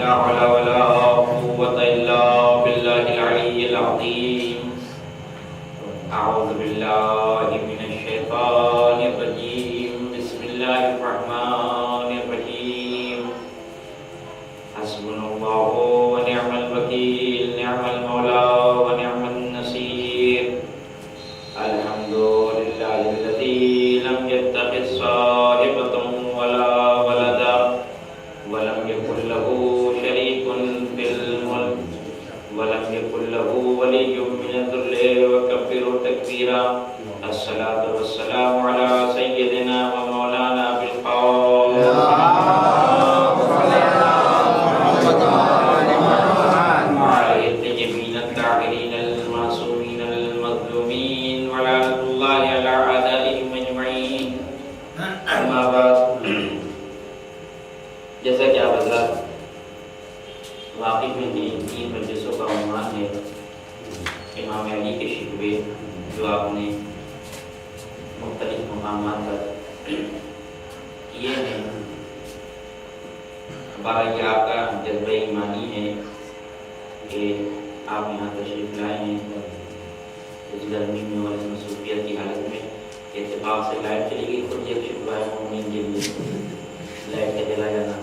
لا حول ولا قوة إلا بالله العلي العظيم. أعوذ بالله من الشيطان الرجيم. بسم الله الرحمن الرحيم. حسبنا الله ونعم الوكيل، نعم المولى ونعم النصير. الحمد لله الذي لم يتخذ صاحبة ولا ولدا ولم يكن له شريك في الملك ولم يكن له ولي من الذل وكبره تكبيرا. الصلاة والسلام على سيدنا ومولانا بالقول وعلى الطيبين الطاهرين المعصومين المظلومين ولعنة الله على أعدائهم أجمعين. أما بعد، جیسا کہ آپ حضرات واقف میں تین مجلسوں کا عنوان ہے امام علی کے شکوے، جو آپ نے مختلف مقامات پر کیے ہیں. ہمارا یہ آپ کا جذبہ ایمانی ہے کہ آپ یہاں تشریف لائے ہیں اس گرمی میں اور اس مصروفیت کی حالت میں. اتفاق سے لائٹ چلی گئی، خود ایک شکوہ ہے مومنین کے لیے لائٹ کا چلا جانا.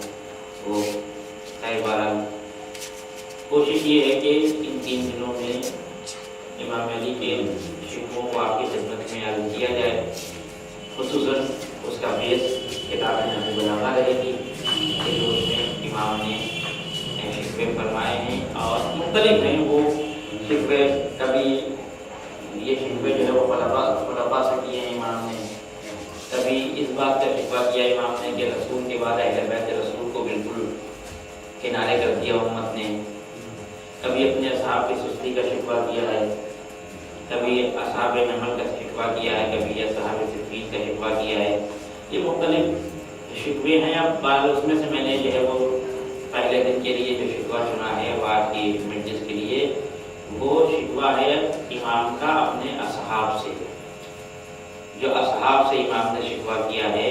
وہ خیر بہرحال کوشش یہ ہے کہ ان 3 دنوں میں امام علی کے شکووں کو آپ کی خدمت میں عرض کیا جائے. خصوصاً اس کا بیس کتاب نہج البلاغہ رہے گی کہ جو اس میں امام نے شکوے فرمائے ہیں اور مختلف ہیں وہ شکوے. کبھی یہ شکوے جو ہے وہ خلفاء سے کیے ہیں امام نے، کبھی اس بات کا شکوہ کیا امام نے کہ رسول کے بعد اہل بیت رسول کو بالکل کنارے کر دیا امت نے، کبھی اپنے اصحاب کی سستی کا شکوہ کیا ہے، کبھی اصحاب نمل کا شکوہ کیا ہے، کبھی اصحاب صفین کا شکوہ کیا ہے. یہ مختلف شکوے ہیں. اب بعض اس میں سے میں نے جو ہے وہ پہلے دن کے لیے جو شکوہ چنا ہے وہ آج کی مجلس کے لیے، وہ شکوہ ہے امام کا اپنے اصحاب سے. جو اصحاب سے امام نے شکوہ کیا ہے،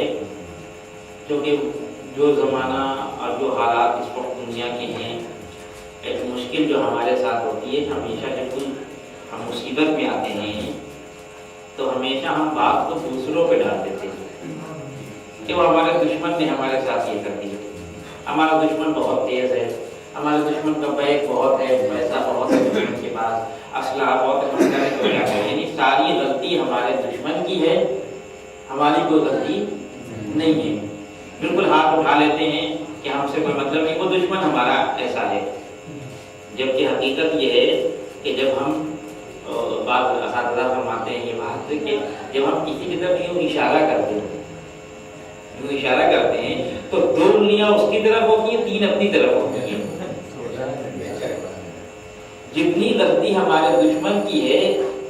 کیونکہ جو زمانہ اور جو حالات اس وقت دنیا کے ہیں، ایک مشکل جو ہمارے ساتھ ہوتی ہے، ہمیشہ جب کوئی ہم مصیبت میں آتے ہیں تو ہمیشہ ہم بات کو دوسروں پہ ڈال دیتے ہیں کہ وہ ہمارے دشمن نے ہمارے ساتھ یہ کر دیا، ہمارا دشمن بہت تیز ہے، ہمارے دشمن کا بیگ بہت ہے، پیسہ بہت ہے دشمن کے پاس، اسلحہ بہت ہے، یعنی ساری غلطی ہمارے دشمن کی ہے، ہماری کوئی غلطی نہیں ہے. بالکل ہاتھ اٹھا لیتے ہیں کہ ہم سے کوئی مطلب نہیں، وہ دشمن ہمارا ایسا ہے. جبکہ حقیقت یہ ہے کہ جب ہم بعض اساتذہ فرماتے ہیں یہ بات کہ جب ہم کسی کی طرف یوں اشارہ کرتے ہیں تو 2 انگلیاں اس کی طرف ہوتی ہیں، 3 اپنی طرف ہوتی ہیں. جتنی غلطی ہمارے دشمن کی ہے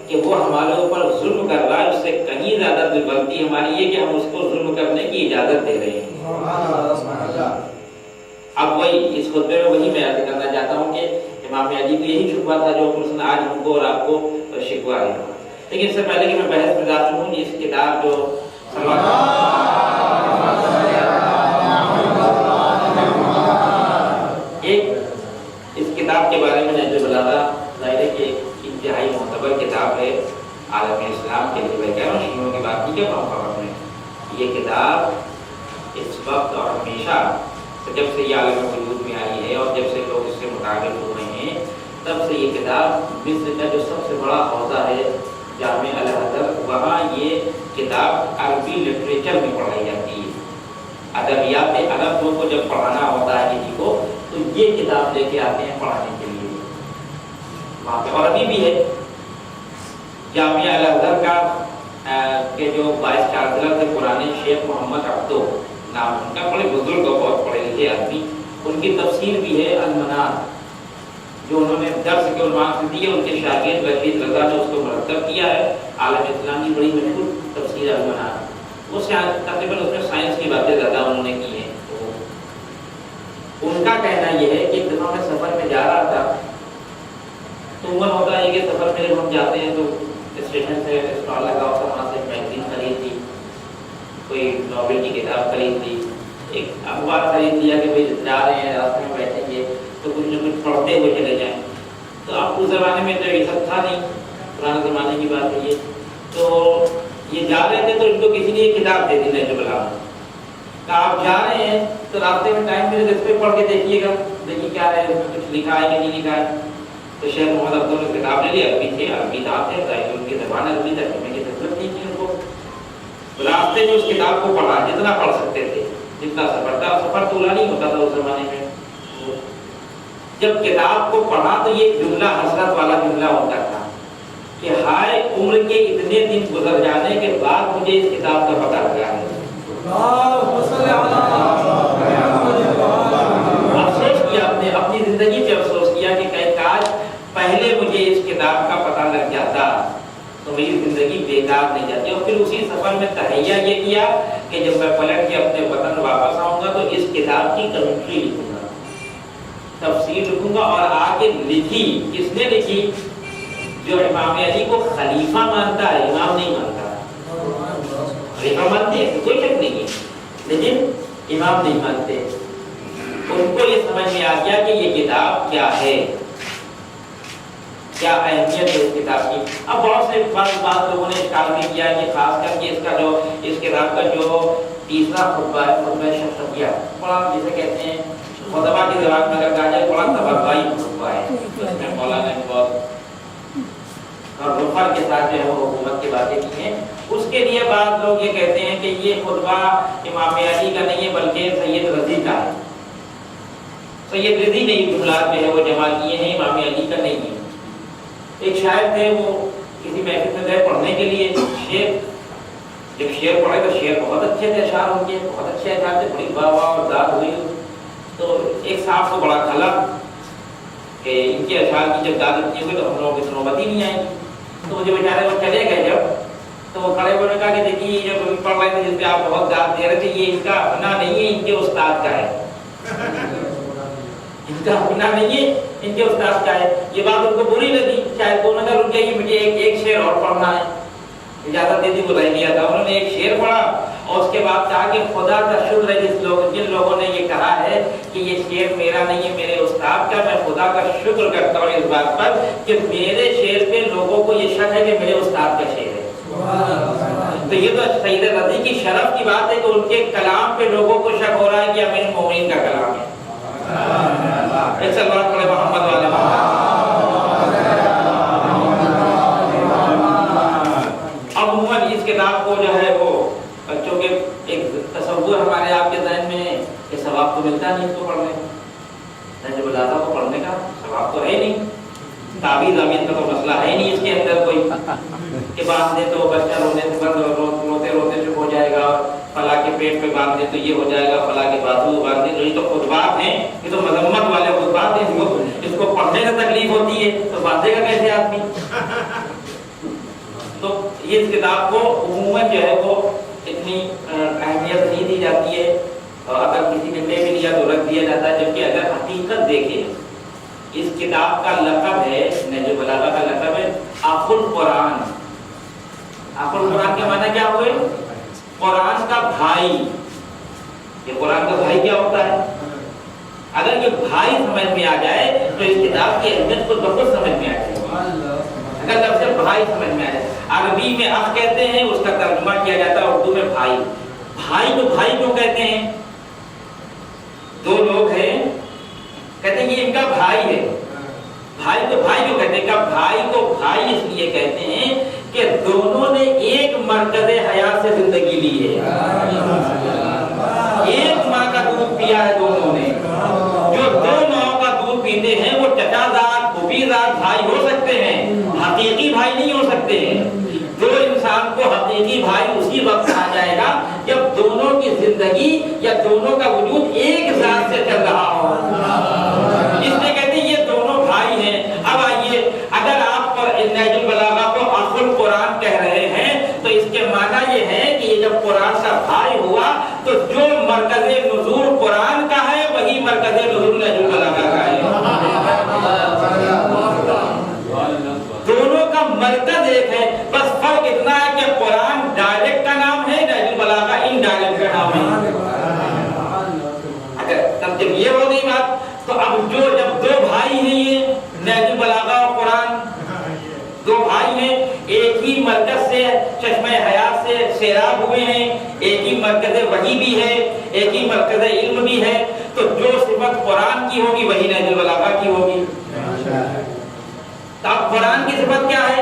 کہ وہ ہمارے اوپر ظلم کر رہا ہے، اس سے کہیں زیادہ غلطی ہماری ہے کہ ہم اس کو ظلم کرنے کی اجازت دے رہے ہیں. اب وہی اس خطبے میں وہی میں عرض کرنا چاہتا ہوں کہ امام علی کو یہی شکوہ تھا جو آج ہم کو اور آپ کو شکوہ ہے. لیکن اس سے پہلے کہ میں بحث میں داخل ہوں، اس کتاب جو ایک اس کتاب کے بارے میں نہج البلاغہ ظاہر ہے کہ انتہائی معتبر کتاب ہے عالم اسلام کے لیے. میں کہہ رہا ہوں شیعوں کی بات نہیں کر رہا ہوں فقط میں. یہ کتاب اس وقت اور ہمیشہ جب سے یہ عالم وجود میں آئی ہے اور جب سے لوگ اس سے متعارف ہوئے ہیں، تب سے یہ کتاب مصر کا جو سب سے بڑا حوزہ ہے جامع الازہر، وہاں یہ کتاب عربی لٹریچر میں پڑھائی جاتی ہے. ادبیات عرب کو جب پڑھانا ہوتا ہے کسی کو تو یہ کتاب لے کے آتے ہیں پڑھانے کے لیے وہاں پہ. اور ابھی بھی ہے جامع الازہر کا کہ جو وائس چانسلر تھے پرانے شیخ محمد عبدو نام ان کا، بڑے بزرگ اور بہت پڑھے لکھے آدمی. ان کی تفسیر بھی ہے المنار، جو انہوں نے درس کے عنوان سے دی ہے. ان کے شاگرد رشید رضا نے اس کو مرتب کیا ہے. عالم اسلام کی بڑی مشہور تفسیر المنار. وہ تقریباً اس میں سائنس کی باتیں زیادہ انہوں نے کی ہیں. ان کا کہنا یہ ہے کہ ایک دفعہ میں سفر میں جا رہا تھا تو عموماً ہوتا ہے کہ سفر میں جب ہم جاتے ہیں تو اسٹیشن سے اسٹال لگا ہوتا ہے، وہاں سے میگزین خرید لی، کوئی ناول کی کتاب خرید لی، ایک اخبار خرید لیا کہ بھائی جا رہے ہیں راستے میں بیٹھیں گے تو کچھ نہ کچھ پڑھتے ہوئے چلے جائیں. تو اب اس زمانے میں تو یہ سب تھا نہیں، پرانے زمانے کی بات ہے یہ. تو یہ جا رہے تھے تو ان کو کسی نے ایک کتاب دے دی نہج البلاغہ. آپ جا رہے ہیں تو راستے میں ٹائم ملے تو اس پہ پڑھ کے دیکھیے گا، دیکھیے کیا ہے، اس میں کچھ لکھا ہے کہ نہیں لکھا ہے. تو شیخ محمد عبداللہ نے کتاب لے لی، عربی تھے، عربی داں تھے، ان کی زبان عربی ترجمے کی ضرورت نہیں تھی ان کو. راستے میں اس کتاب کو پڑھا جتنا پڑھ سکتے تھے، جتنا سفر تھا. سفر طویل نہیں ہوتا تھا اس زمانے میں. جب کتاب کو پڑھا تو یہ جملہ حسرت والا جملہ ہوتا تھا کہ ہائے عمر کے اتنے دن گزر جانے کے بعد مجھے اس کتاب کا پتہ لگا ہے. افسوس کیا اپنی زندگی پہ افسوس کیا کہ کاش پہلے مجھے اس کتاب کا پتہ لگ جاتا تو میری زندگی بیکار نہیں جاتی. اور پھر اسی سفر میں تہیہ یہ کیا کہ جب میں پلٹ کے اپنے وطن واپس آؤں گا تو اس کتاب کی کمنٹری لکھوں گا، تفسیر لکھوں گا. اور آگے لکھی کس نے لکھی؟ جو امام علی کو خلیفہ مانتا ہے، امام نہیں مانتا. خلیفہ مانتے ہیں کوئی شک نہیں ہے، لیکن امام نہیں مانتے. ان کو یہ سمجھ میں آ گیا کہ یہ کتاب کیا ہے، کیا اہمیت ہے اس کتاب کی. اب بہت سے بات لوگوں نے اشکال بھی کیا کہ خاص کر کے اس کتاب کا جو تیسرا خطبہ ہے، خطبہ شفقیہ، بڑا جسے کہتے ہیں خطبہ کی زبان میں اگر کہا جائے بڑا تباہی خطبہ ہے. اس میں مولانا نے بہت اور رفع کے ساتھ جو ہے وہ حکومت کی باتیں کی ہیں. اس کے لیے بعض لوگ یہ کہتے ہیں کہ یہ خطبہ امام علی کا نہیں ہے بلکہ سید رضی کا ہے. سید رضی نے یہ جملات جو ہے وہ جمع کیے ہیں، امام علی کا نہیں ہے. ایک شاعر تھے، وہ کسی محفل میں گئے پڑھنے کے لیے شعر. جب شعر پڑھے تو شعر بہت اچھے تھے، اشعار ان کے بہت اچھے اشعار تھے، بڑی واہ واہ اور داد ہوئی. تو ایک صاحب کو بڑا کھلا کہ ان کے اشعار کی جب داد اتنی ہوئی تو ہم لوگوں کی نوبت ہی نہیں آئی. تو مجھے بیچارے وہ چلے گئے جب، تو وہ کھڑے ہونے کہا کہ دیکھیے جب پڑھ رہے تھے جس پہ آپ بہت داد دے رہے تھے، یہ ان کا اپنا نہیں ہے، ان کے استاد کا ہے. ان کا اپنا نہیں ہے، ان کے استاد کا ہے. یہ بات ان کو بری لگی. شاید وہ نہ رک گئی، مجھے ایک شعر اور پڑھنا ہے. اجازت دے دی، بلا لیا تھا. انہوں نے ایک شعر پڑھا اور اس کے بعد کہا کہ خدا کا شکر ہے جن لوگوں نے یہ کہا ہے کہ یہ شعر میرا نہیں ہے، میرے استاد کا. میں خدا کا شکر کرتا ہوں اس بات پر کہ میرے شعر پہ لوگوں کو یہ شک ہے کہ میرے استاد کا شعر ہے. تو یہ تو سید رضی کی شرف کی بات ہے کہ ان کے کلام پہ لوگوں کو شک ہو رہا ہے کہ امیر المومنین کا کلام ہے. ایک سلوات پڑھے محمد والے. اب عموماً اس کتاب کو جو ہے وہ بچوں کے ایک تصور ہمارے آپ کے ذہن میں ہے کہ ثواب تو ملتا نہیں اس کو پڑھنے کا، نہج البلاغہ کو پڑھنے کا ثواب تو ہے نہیں. تعویذ امین کا تو مسئلہ ہے نہیں اس کے اندر کوئی کہ باندھ دے تو بچہ رونے سے بند روتے روتے چپ ہو جائے گا، فلاں کے پیٹ پہ باندھ دے تو یہ ہو جائے گا، فلاں کے بازو باندھ دے تو یہ تو خطبات ہیں، یہ تو مذمت والے خطبات ہیں. اس کو پڑھنے میں تکلیف ہوتی ہے تو باندھے گا کیسے آدمی؟ تو یہ اس کتاب کو عموماً جو ہے وہ اتنی اہمیت نہیں دی جاتی ہے، اور اگر کسی نے لے بھی لیا تو رکھ دیا جاتا ہے. جبکہ اگر حقیقت دیکھیں اس کتاب کا لقب ہے، نہج البلاغہ کا لقب ہے اخو القرآن. اخو القرآن کے معنی کیا ہوئے؟ قرآن کا بھائی. یہ قرآن کا بھائی کیا ہوتا ہے؟ اگر یہ بھائی سمجھ میں آ جائے تو اس کتاب کی اہمیت کو بخود سمجھ میں آ جائے. اگر لفظ بھائی سمجھ میں آ جائے، عربی میں اخ کہتے ہیں، اس کا ترجمہ کیا جاتا ہے اردو میں بھائی. بھائی کو بھائی کیوں کہتے ہیں؟ دو لوگ ہیں، کہتے ہیں یہ ان کا بھائی ہے. بھائی کو بھائی کیوں کہتے ہیں؟ کہ بھائی کو بھائی اس لیے کہتے ہیں کہ دونوں نے ایک مرکز حیات سے زندگی لی ہے، ایک ماں کا دودھ پیا ہے دونوں نے. جو دو ماں کا دودھ پیتے ہیں وہ چچا زاد پھوپھی زاد بھائی ہو سکتے ہیں، حقیقی بھائی نہیں ہو سکتے ہیں. دو انسان کو حقیقی بھائی اسی وقت آ جائے گا جب دونوں کی زندگی یا دونوں کا وجود ایک ذات سے چل رہا ہو. اس لیے کہتے ہیں یہ دونوں بھائی ہیں. اب آئیے، اگر آپ پر نہج البلاغہ کو اخو القرآن کہہ رہے ہیں تو اس کے معنی یہ ہے کہ یہ جب قرآن کا بھائی ہوا تو جو مرکز نزول قرآن کا ہے وہی مرکز نزول نہج البلاغہ کا ہے. دونوں کا مرکز ایک ہے، بس فرق اتنا ہے کہ قرآن ڈائریکٹ کا نام ہے، نہج البلاغہ انڈائریکٹ کا نام ہے. اگر تب جب یہ ہو گئی بات تو اب جب نہج البلاغہ اور قرآن دو بھائی ہیں، ایک ہی مرکز سے چشمہ حیات سے سیراب ہوئے ہیں، ایک ہی مرکز وحی بھی ہے، ایک ہی مرکز علم بھی ہے، تو جو صفت قرآن کی ہوگی وہی نہج البلاغہ کی ہوگی۔ تو اب قرآن کی صفت کیا ہے؟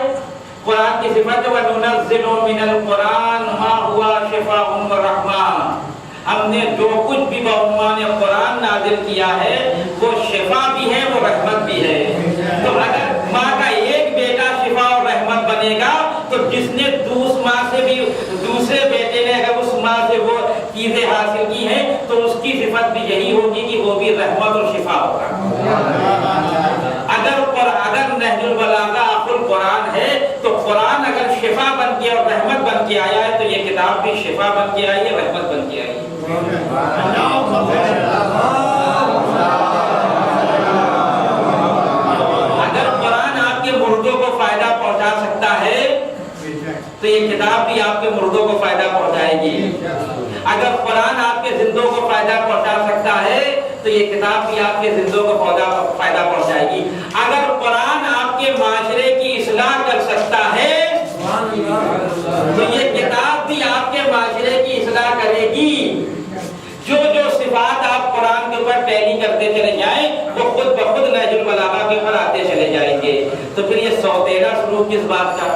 قرآن کی صفت وَنُنَزِّلُ مِنَ الْقُرْآنِ مَا هُوَ شِفَاءٌ وَرَحْمَةٌ، ہم نے جو کچھ بھی بعنوان قرآن نازل کیا ہے وہ شفا بھی ہے، وہ رحمت بھی ہے۔ تو اگر ماں کا ایک بیٹا شفا اور رحمت بنے گا تو جس نے ماں سے بھی دوسرے بیٹے نے اگر اس ماں سے وہ چیزیں حاصل کی ہیں تو اس کی صفت بھی یہی ہوگی کہ وہ بھی رحمت اور شفا ہوگا۔ اگر نہج البلاغہ اخو القرآن ہے تو قرآن اگر شفا بن کے اور رحمت بن کے آیا ہے تو یہ کتاب بھی شفا بن کے آئی ہے، رحمت بن کے آئی ہے۔ اگر قرآن آپ کے مردوں کو فائدہ پہنچا سکتا ہے تو یہ کتاب بھی آپ کے مردوں کو فائدہ پہنچائے گی۔ اگر قرآن آپ کے زندوں کو فائدہ پہنچا سکتا ہے تو یہ کتاب بھی آپ کے زندوں کو فائدہ پہنچائے گی۔ اگر قرآن آپ کے معاشرے کی اصلاح کر سکتا ہے تو یہ کتاب بھی آپ کے معاشرے کی اصلاح کرے گی۔ جو جو صفات آپ قرآن کے اوپر ٹیلی کرتے چلے جائیں وہ خود بخود نہج البلاغہ کے اوپر آتے چلے جائیں گے۔ تو پھر یہ سوتیلا سلوک کس بات کا؟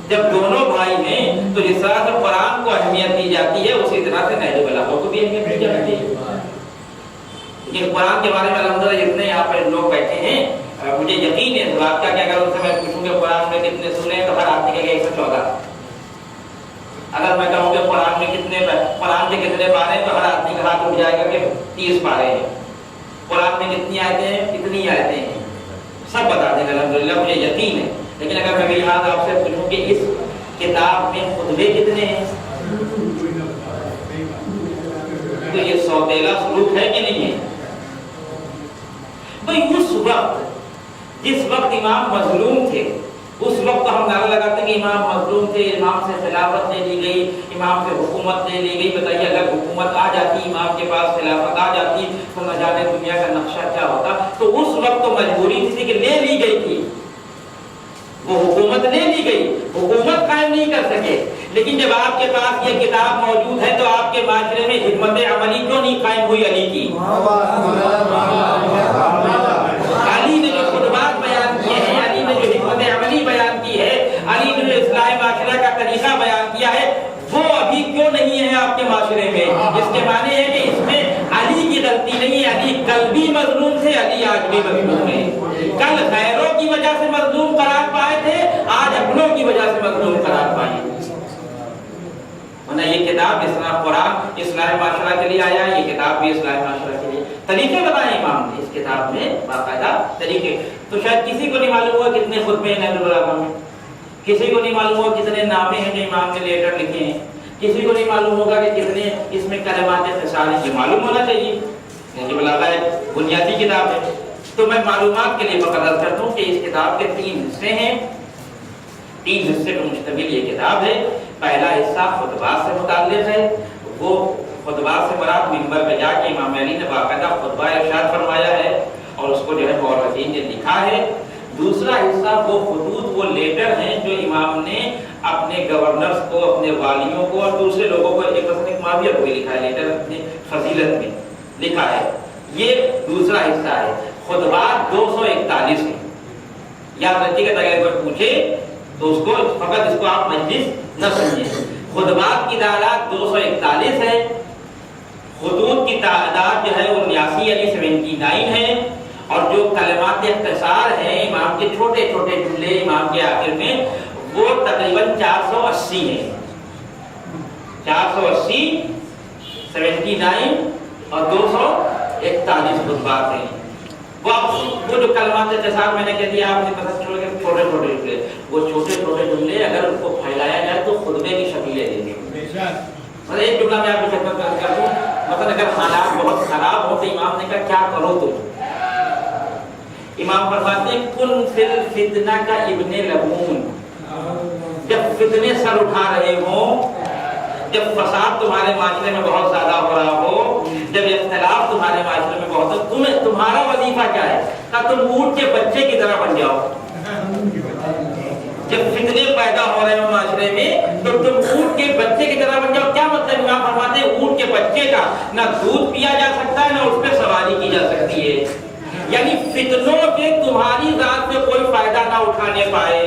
جب دونوں بھائی ہیں تو جس طرح سے قرآن کو اہمیت دی جاتی ہے اسی طرح سے نہج البلاغہ کو بھی اہمیت دی جاتی ہے۔ یہ قرآن کے بارے میں الحمدللہ جتنے یہاں پہ لوگ بیٹھے ہیں مجھے یقین ہے اس بات کا کہ اگر ان سے میں پوچھوں گا قرآن میں کتنے سورے ہیں تو ہر آدمی کہے گا 114۔ اگر میں کہوں گا قرآن میں قرآن کے کتنے پارے ہیں تو ہر آدمی کا ہاتھ اٹھ جائے گا کہ 30 پارے ہیں۔ قرآن میں کتنی آیتیں ہیں؟ کتنی آیتیں ہیں؟ سب بتا دیں گے الحمدللہ، مجھے یقین ہے۔ لیکن اگر میں بھی یہاں آپ سے پوچھوں کہ اس کتاب میں خطبے کتنے ہیں تو یہ سوتیلا سلوک ہے کہ نہیں ہے؟ بھئی اس وقت جس وقت امام مظلوم تھے اس وقت ہم نعرہ لگاتے ہیں کہ امام مظلوم تھے، امام سے خلافت لے لی گئی، امام سے حکومت لے لی گئی۔ بتائیے اگر حکومت آ جاتی، امام کے پاس خلافت آ جاتی تو نہ جانے دنیا کا نقشہ کیا ہوتا۔ تو اس وقت تو مجبوری تھی کہ لے لی گئی تھی، وہ حکومت لے لی گئی، حکومت قائم نہیں کر سکے۔ لیکن جب آپ کے پاس یہ کتاب موجود ہے تو آپ کے معاشرے میں حکمت عملی کیوں نہیں قائم ہوئی علی کی؟ علی نے جو خطبات بیان کیے ہیں، علی نے جو حکمت عملی بیان کی ہے، علی نے جو اصلاح معاشرہ کا طریقہ بیان کیا ہے، وہ ابھی کیوں نہیں ہے آپ کے معاشرے میں؟ اس کے معنی ہے کہ اس میں علی کی غلطی نہیں ہے۔ علی کل بھی مظلوم تھے، علی آج بھی مظلوم ہے۔ کل غیروں کی وجہ سے مظلوم قرار پائے تھے، آج اپنوں کی وجہ سے مظلوم قرار پائے۔ یہ کتاب اس طرح قرآن اصلاح معاشرہ کے لیے آیا ہے، یہ کتاب بھی اصلاح معاشرہ کے لیے طریقے بتائے امام نے اس کتاب میں، باقاعدہ طریقے۔ تو شاید کسی کو نہیں معلوم ہوا کتنے خطبے ہیں نہج البلاغہ میں، کسی کو نہیں معلوم ہوا کتنے نامے ہیں جو امام نے لیٹر لکھے ہیں، کسی کو نہیں معلوم ہوگا کہ کتنے اس میں کلمات خصال ہیں۔ یہ معلوم ہونا چاہیے۔ نہج البلاغہ ایک بنیادی کتاب ہے۔ تو میں معلومات کے لیے مقرر کرتا ہوں کہ اس کتاب کے 3 حصے ہیں، 3 حصے پر مشتمل یہ کتاب ہے۔ پہلا حصہ خطبات سے متعلق ہے، وہ خطبات سے مراد منبر پہ جا کے امام علی نے باقاعدہ خطبہ ارشاد فرمایا ہے اور اس کو جو ہے مورخین نے لکھا ہے۔ دوسرا حصہ وہ خطوط، وہ لیٹر ہیں جو امام نے اپنے گورنرز کو، اپنے والیوں کو اور دوسرے لوگوں کو، ایک مثلا معاویہ کو بھی لکھا ہے لیٹر اپنے فضیلت میں لکھا ہے۔ یہ دوسرا حصہ ہے۔ خطبات 241 ہیں۔ یاد رکھیے گا اگر کوئی پوچھے تو اس کو فقط اس کو آپ مجلس نہ سمجھیں۔ خطبات کی تعداد 241 ہے، خطوط کی تعداد جو ہے وہ 89 یعنی 79 ہے، اور جو کلمات اختصار ہیں امام کے چھوٹے چھوٹے جملے امام کے آخر میں وہ تقریباً 480 ہیں۔ 480 79 اور 241 خطبات ہیں۔ وہ جو کلمات اختصار میں نے کہہ دیا آپ نے پتہ چل گیا چھوٹے چھوٹے جملے، وہ چھوٹے چھوٹے جملے اگر ان کو پھیلایا جائے تو خطبے کی شکل لے لیں گے۔ مثلا ایک جملہ میں آپ کی خدمت کر دوں، مثلا اگر حالات بہت خراب ہو تو امام نے کہا کیا کرو تم؟ امام فرماتے ہیں کن فی الفتنہ کا ابن لبون، جب فتنے سر اٹھا رہے ہوں، جب فساد تمہارے معاشرے میں بہت زیادہ ہو رہا ہو، جب اختلاف تمہارے معاشرے میں بہت ہے، تمہارا وظیفہ کیا ہے؟ کہ تم اونٹ کے بچے کی طرح بن جاؤ۔ جب فتنے پیدا ہو رہے ہو معاشرے میں تو تم اونٹ کے بچے کی طرح بن جاؤ۔ کیا مطلب؟ امام فرماتے ہیں اونٹ کے بچے کا نہ دودھ پیا جا سکتا ہے، نہ اس پہ سواری کی جا سکتی ہے، یعنی فتنوں کے تمہاری ذات سے کوئی فائدہ نہ اٹھانے پائے۔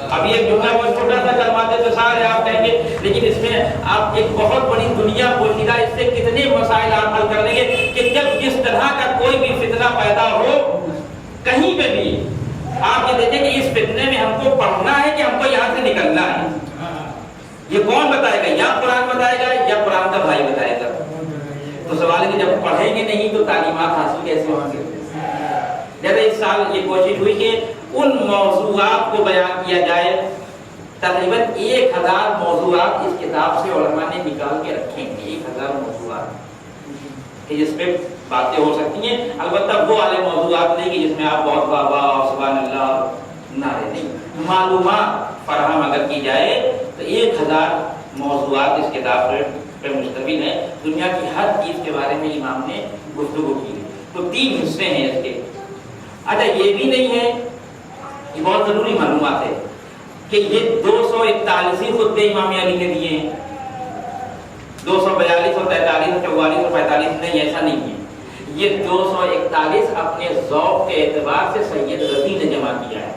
اب یہ جملہ بہت چھوٹا سا کلمات تو سارے آپ کہیں گے، لیکن اس میں آپ ایک بہت بڑی دنیا پوشیدہ، اس سے کتنے مسائل آپ حل کر لیں گے کہ جب جس طرح کا کوئی بھی فتنہ پیدا ہو کہیں پہ بھی، آپ یہ دیکھیں کہ اس فتنے میں ہم کو پڑھنا ہے کہ ہم کو یہاں سے نکلنا ہے۔ یہ کون بتائے گا؟ یا قرآن بتائے گا یا قرآن کا بھائی بتائے گا۔ تو سوال ہے کہ جب پڑھیں گے نہیں تو تعلیمات حاصل کیسے ہوں گے؟ جیسے اس سال یہ کوشش ہوئی کہ ان موضوعات کو بیان کیا جائے، تقریباً 1000 موضوعات اس کتاب سے علماء نے نکال کے رکھے ہیں، 1000 موضوعات کہ جس پہ باتیں ہو سکتی ہیں، البتہ وہ والے موضوعات نہیں کہ جس میں آپ بہت واہ واہ اور سبحان اللہ نعرے نہیں، معلومات فراہم اگر کی جائے تو 1000 موضوعات اس کتاب پہ مشتمل ہے۔ دنیا کی ہر چیز کے بارے میں امام نے گفتگو کی ہے۔ تو 3 حصے ہیں اس کے۔ اچھا یہ بھی نہیں ہے، یہ بہت ضروری معلومات ہے کہ یہ 241 خطبے امام علی نے دیے ہیں، 242 اور 43 اور 44 اور 45 نہیں، ایسا نہیں ہے۔ یہ 241 اپنے ذوق کے اعتبار سے سید رضی نے جمع کیا ہے۔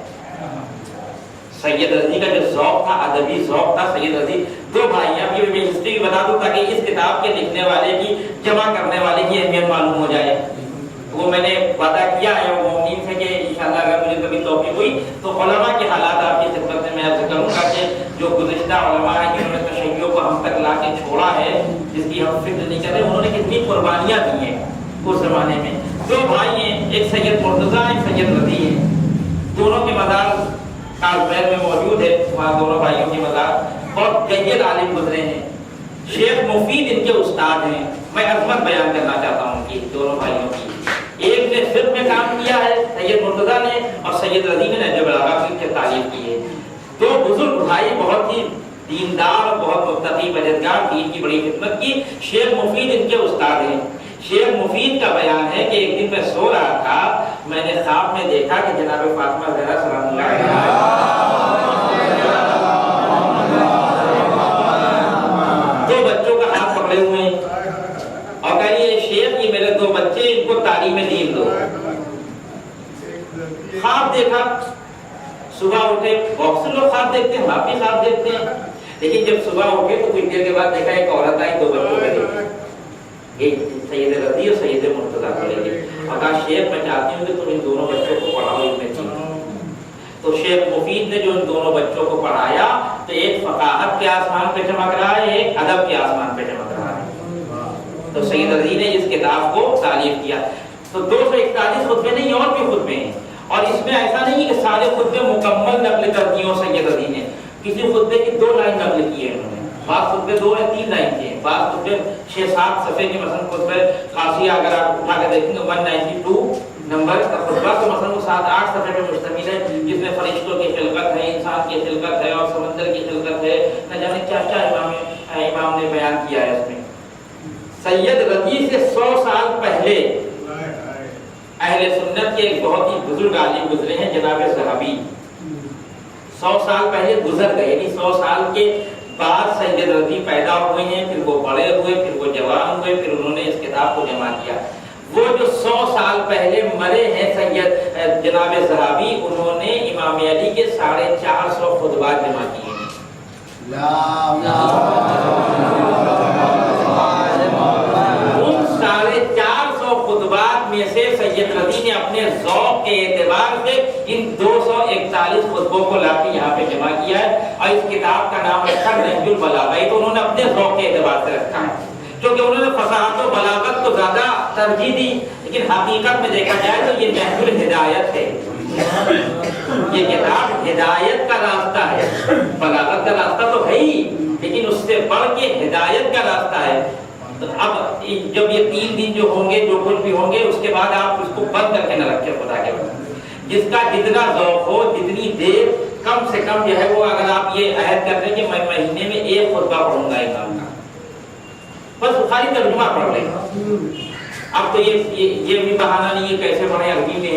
سید رضی کا جو ذوق تھا، ادبی ذوق تھا، سید رضی 2 بھائی ہیں۔ اب یہ میں ہسٹری بتا دوں تاکہ اس کتاب کے لکھنے والے کی، جمع کرنے والے کی اہمیت معلوم ہو جائے۔ وہ میں نے وعدہ کیا ہے وہ مومنین سے کہ انشاءاللہ اگر مجھے کبھی توفیق ہوئی تو علماء کے حالات آپ کی خدمت میں عرض کروں گا کہ جو گزشتہ علماء ہیں جنہوں نے تشیع کو ہم تک لا کے چھوڑا ہے، جس کی ہم فکر نہیں کرتے، انہوں نے کتنی قربانیاں دی ہیں اس زمانے میں۔ 2 بھائی ہیں، ایک سید مرتضیٰ ایک سید رضی ہیں، دونوں کے مزار کاربین میں موجود ہے، وہاں دونوں بھائیوں کے مزار، اور جید عالم گزرے ہیں۔ شیخ مفید ان کے استاد ہیں۔ میں عظمت بیان کرنا چاہتا ہوں کہ دونوں بھائیوں کی، ایک نے فقہ میں کام کیا ہے سید مرتضیٰ نے، اور سید رضی نے نہج البلاغہ کی تعلیم کی ہے۔ 2 بزرگ بھائی، بہت ہی دیندار اور بہت متقی پرہیزگار، دین کی بڑی خدمت کی۔ شیخ مفید ان کے استاد ہیں۔ شیخ مفید کا بیان ہے کہ ایک دن میں سو رہا تھا، میں نے خواب میں دیکھا کہ جناب فاطمہ زہرا سلام اللہ علیہا 2 بچوں کا ہاتھ پکڑے ہوئے ہیں اور کہہ رہی ہے شیخ یہ میرے 2 بچے، ان کو تعلیم دین دو۔ خواب دیکھا، صبح اٹھے، بہت سے لوگ خواب دیکھتے ہیں، آپ بھی خواب دیکھتے ہیں، لیکن جب صبح اٹھے تو کچھ دیر کے بعد دیکھا ایک عورت آئی 2 بچوں کو لے کے، ایک سید رضی اور سید مرتضیٰ کو لے کے، اور کہا شیخ میں چاہتی ہوں کہ تم ان دونوں بچوں کو پڑھاؤ علم دین۔ تو شیخ مفید نے جو ان دونوں بچوں کو پڑھایا تو ایک فقاہت کے آسمان پہ چمک رہا ہے، ایک ادب کے آسمان پہ چمک رہا ہے۔ تو سید رضی نے اس کتاب کو تعلیف کیا۔ تو 241 خطبے نہیں اور بھی خطبے ہیں، اور اس میں ایسا نہیں کہ سارے خطبے مکمل نقل کر دیے ہوں سید رضی نے، کسی خطبے کی 2 لائن نقل کی ہے انہوں نے، بعض خطبے 2 یا 3 لائن کے ہیں، بعض خطبے 6-7 صفحے کے، مثلا خطبہ خاصیہ اگر آپ اٹھا کے دیکھیں گے 192 نمبر کا خطبہ تو مثلا وہ 7-8 صفحے پہ مشتمل ہے، جس میں فرشتوں کی خلقت ہے، انسان کی خلقت ہے اور سمندر کی خلقت ہے، نہ جانے کیا کیا امام نے بیان کیا ہے اس میں۔ سید رضی سے 100 سال پہلے اہل سنت کے ایک بہت ہی بزرگ عالم گزرے ہیں جناب ذہبی، 100 سال پہلے گزر گئے، یعنی 100 سال کے بعد سید رضی پیدا ہوئے ہیں، پھر وہ بڑے ہوئے، پھر وہ جوان ہوئے، پھر انہوں نے اس کتاب کو جمع کیا۔ وہ جو 100 سال پہلے مرے ہیں سید جناب ذہبی، انہوں نے امام علی کے 450 خطبات جمع کیے ہیں۔ ان 450 خطبات میں سے سید رضی نے اپنے ذوق کے اعتبار سے ان 241 خطبوں کو لا کے یہاں پہ جمع کیا ہے، اور اس کتاب کا نام رکھا نہج البلاغہ۔ تو انہوں نے اپنے ذوق کے اعتبار سے رکھا ہے، کیونکہ انہوں نے فصاحت و بلاغت کو زیادہ ترجیح دی، لیکن حقیقت میں دیکھا جائے تو یہ نہج الہدایت ہے۔ یہ کتاب ہدایت کا راستہ ہے، بلاغت کا راستہ تو ہے ہی، لیکن اس سے بڑھ کے ہدایت کا راستہ ہے۔ تو اب جب یہ 3 دن جو ہوں گے، جو کچھ بھی ہوں گے، اس کے بعد آپ اس کو بند کر کے نہ رکھیں خدا کے بعد، جس کا جتنا ذوق ہو، جتنی دیر، کم سے کم جو ہے وہ اگر آپ یہ عہد کر دیں کہ میں مہینے میں 1 خطبہ پڑھوں گا امام کا، بس خالی ترجمہ پڑھ لیں. اب تو یہ بھی بہانہ نہیں ہے کیسے پڑھیں عربی میں.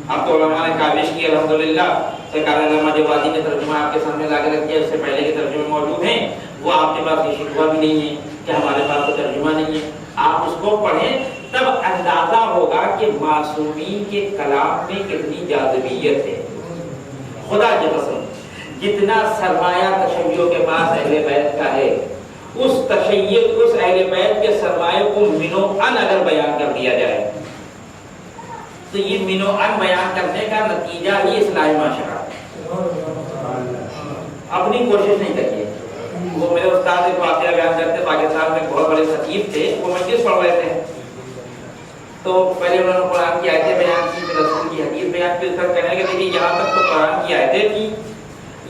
اب تو علماء نے کاوش کی الحمدللہ. سرکار علامہ جوادی نے ترجمہ آپ کے سامنے لا کے رکھ دیا, اس سے پہلے کے ترجمے موجود ہیں. وہ آپ کے پاس یہ شکوہ بھی نہیں ہے کہ ہمارے پاس تو ترجمہ نہیں ہے. آپ اس کو پڑھیں تب اندازہ ہوگا کہ معصومین کے کلام میں کتنی جاذبیت ہے. خدا کی قسم جتنا سرمایہ تشیع کے پاس اہل بیت کا ہے, اس تشیع اس اہل بیت کے سرمایہ کو منو ان اگر بیان کر دیا جائے تو یہ منو ان بیان کرنے کا نتیجہ ہی اصلاح معاشرہ. اپنی کوشش نہیں کریے. وہ میرے استاد ایک واقعہ بیان کرتے, پاکستان میں بہت بڑے خطیب تھے, وہ مجلس پڑھ رہے تھے تو پہلے انہوں نے قرآن کی آیتیں بیان کی, پھر رسول کی حدیث بیان کی. اس کا کہنے لگے دیکھیے یہاں تک تو قرآن کی آیتیں تھی,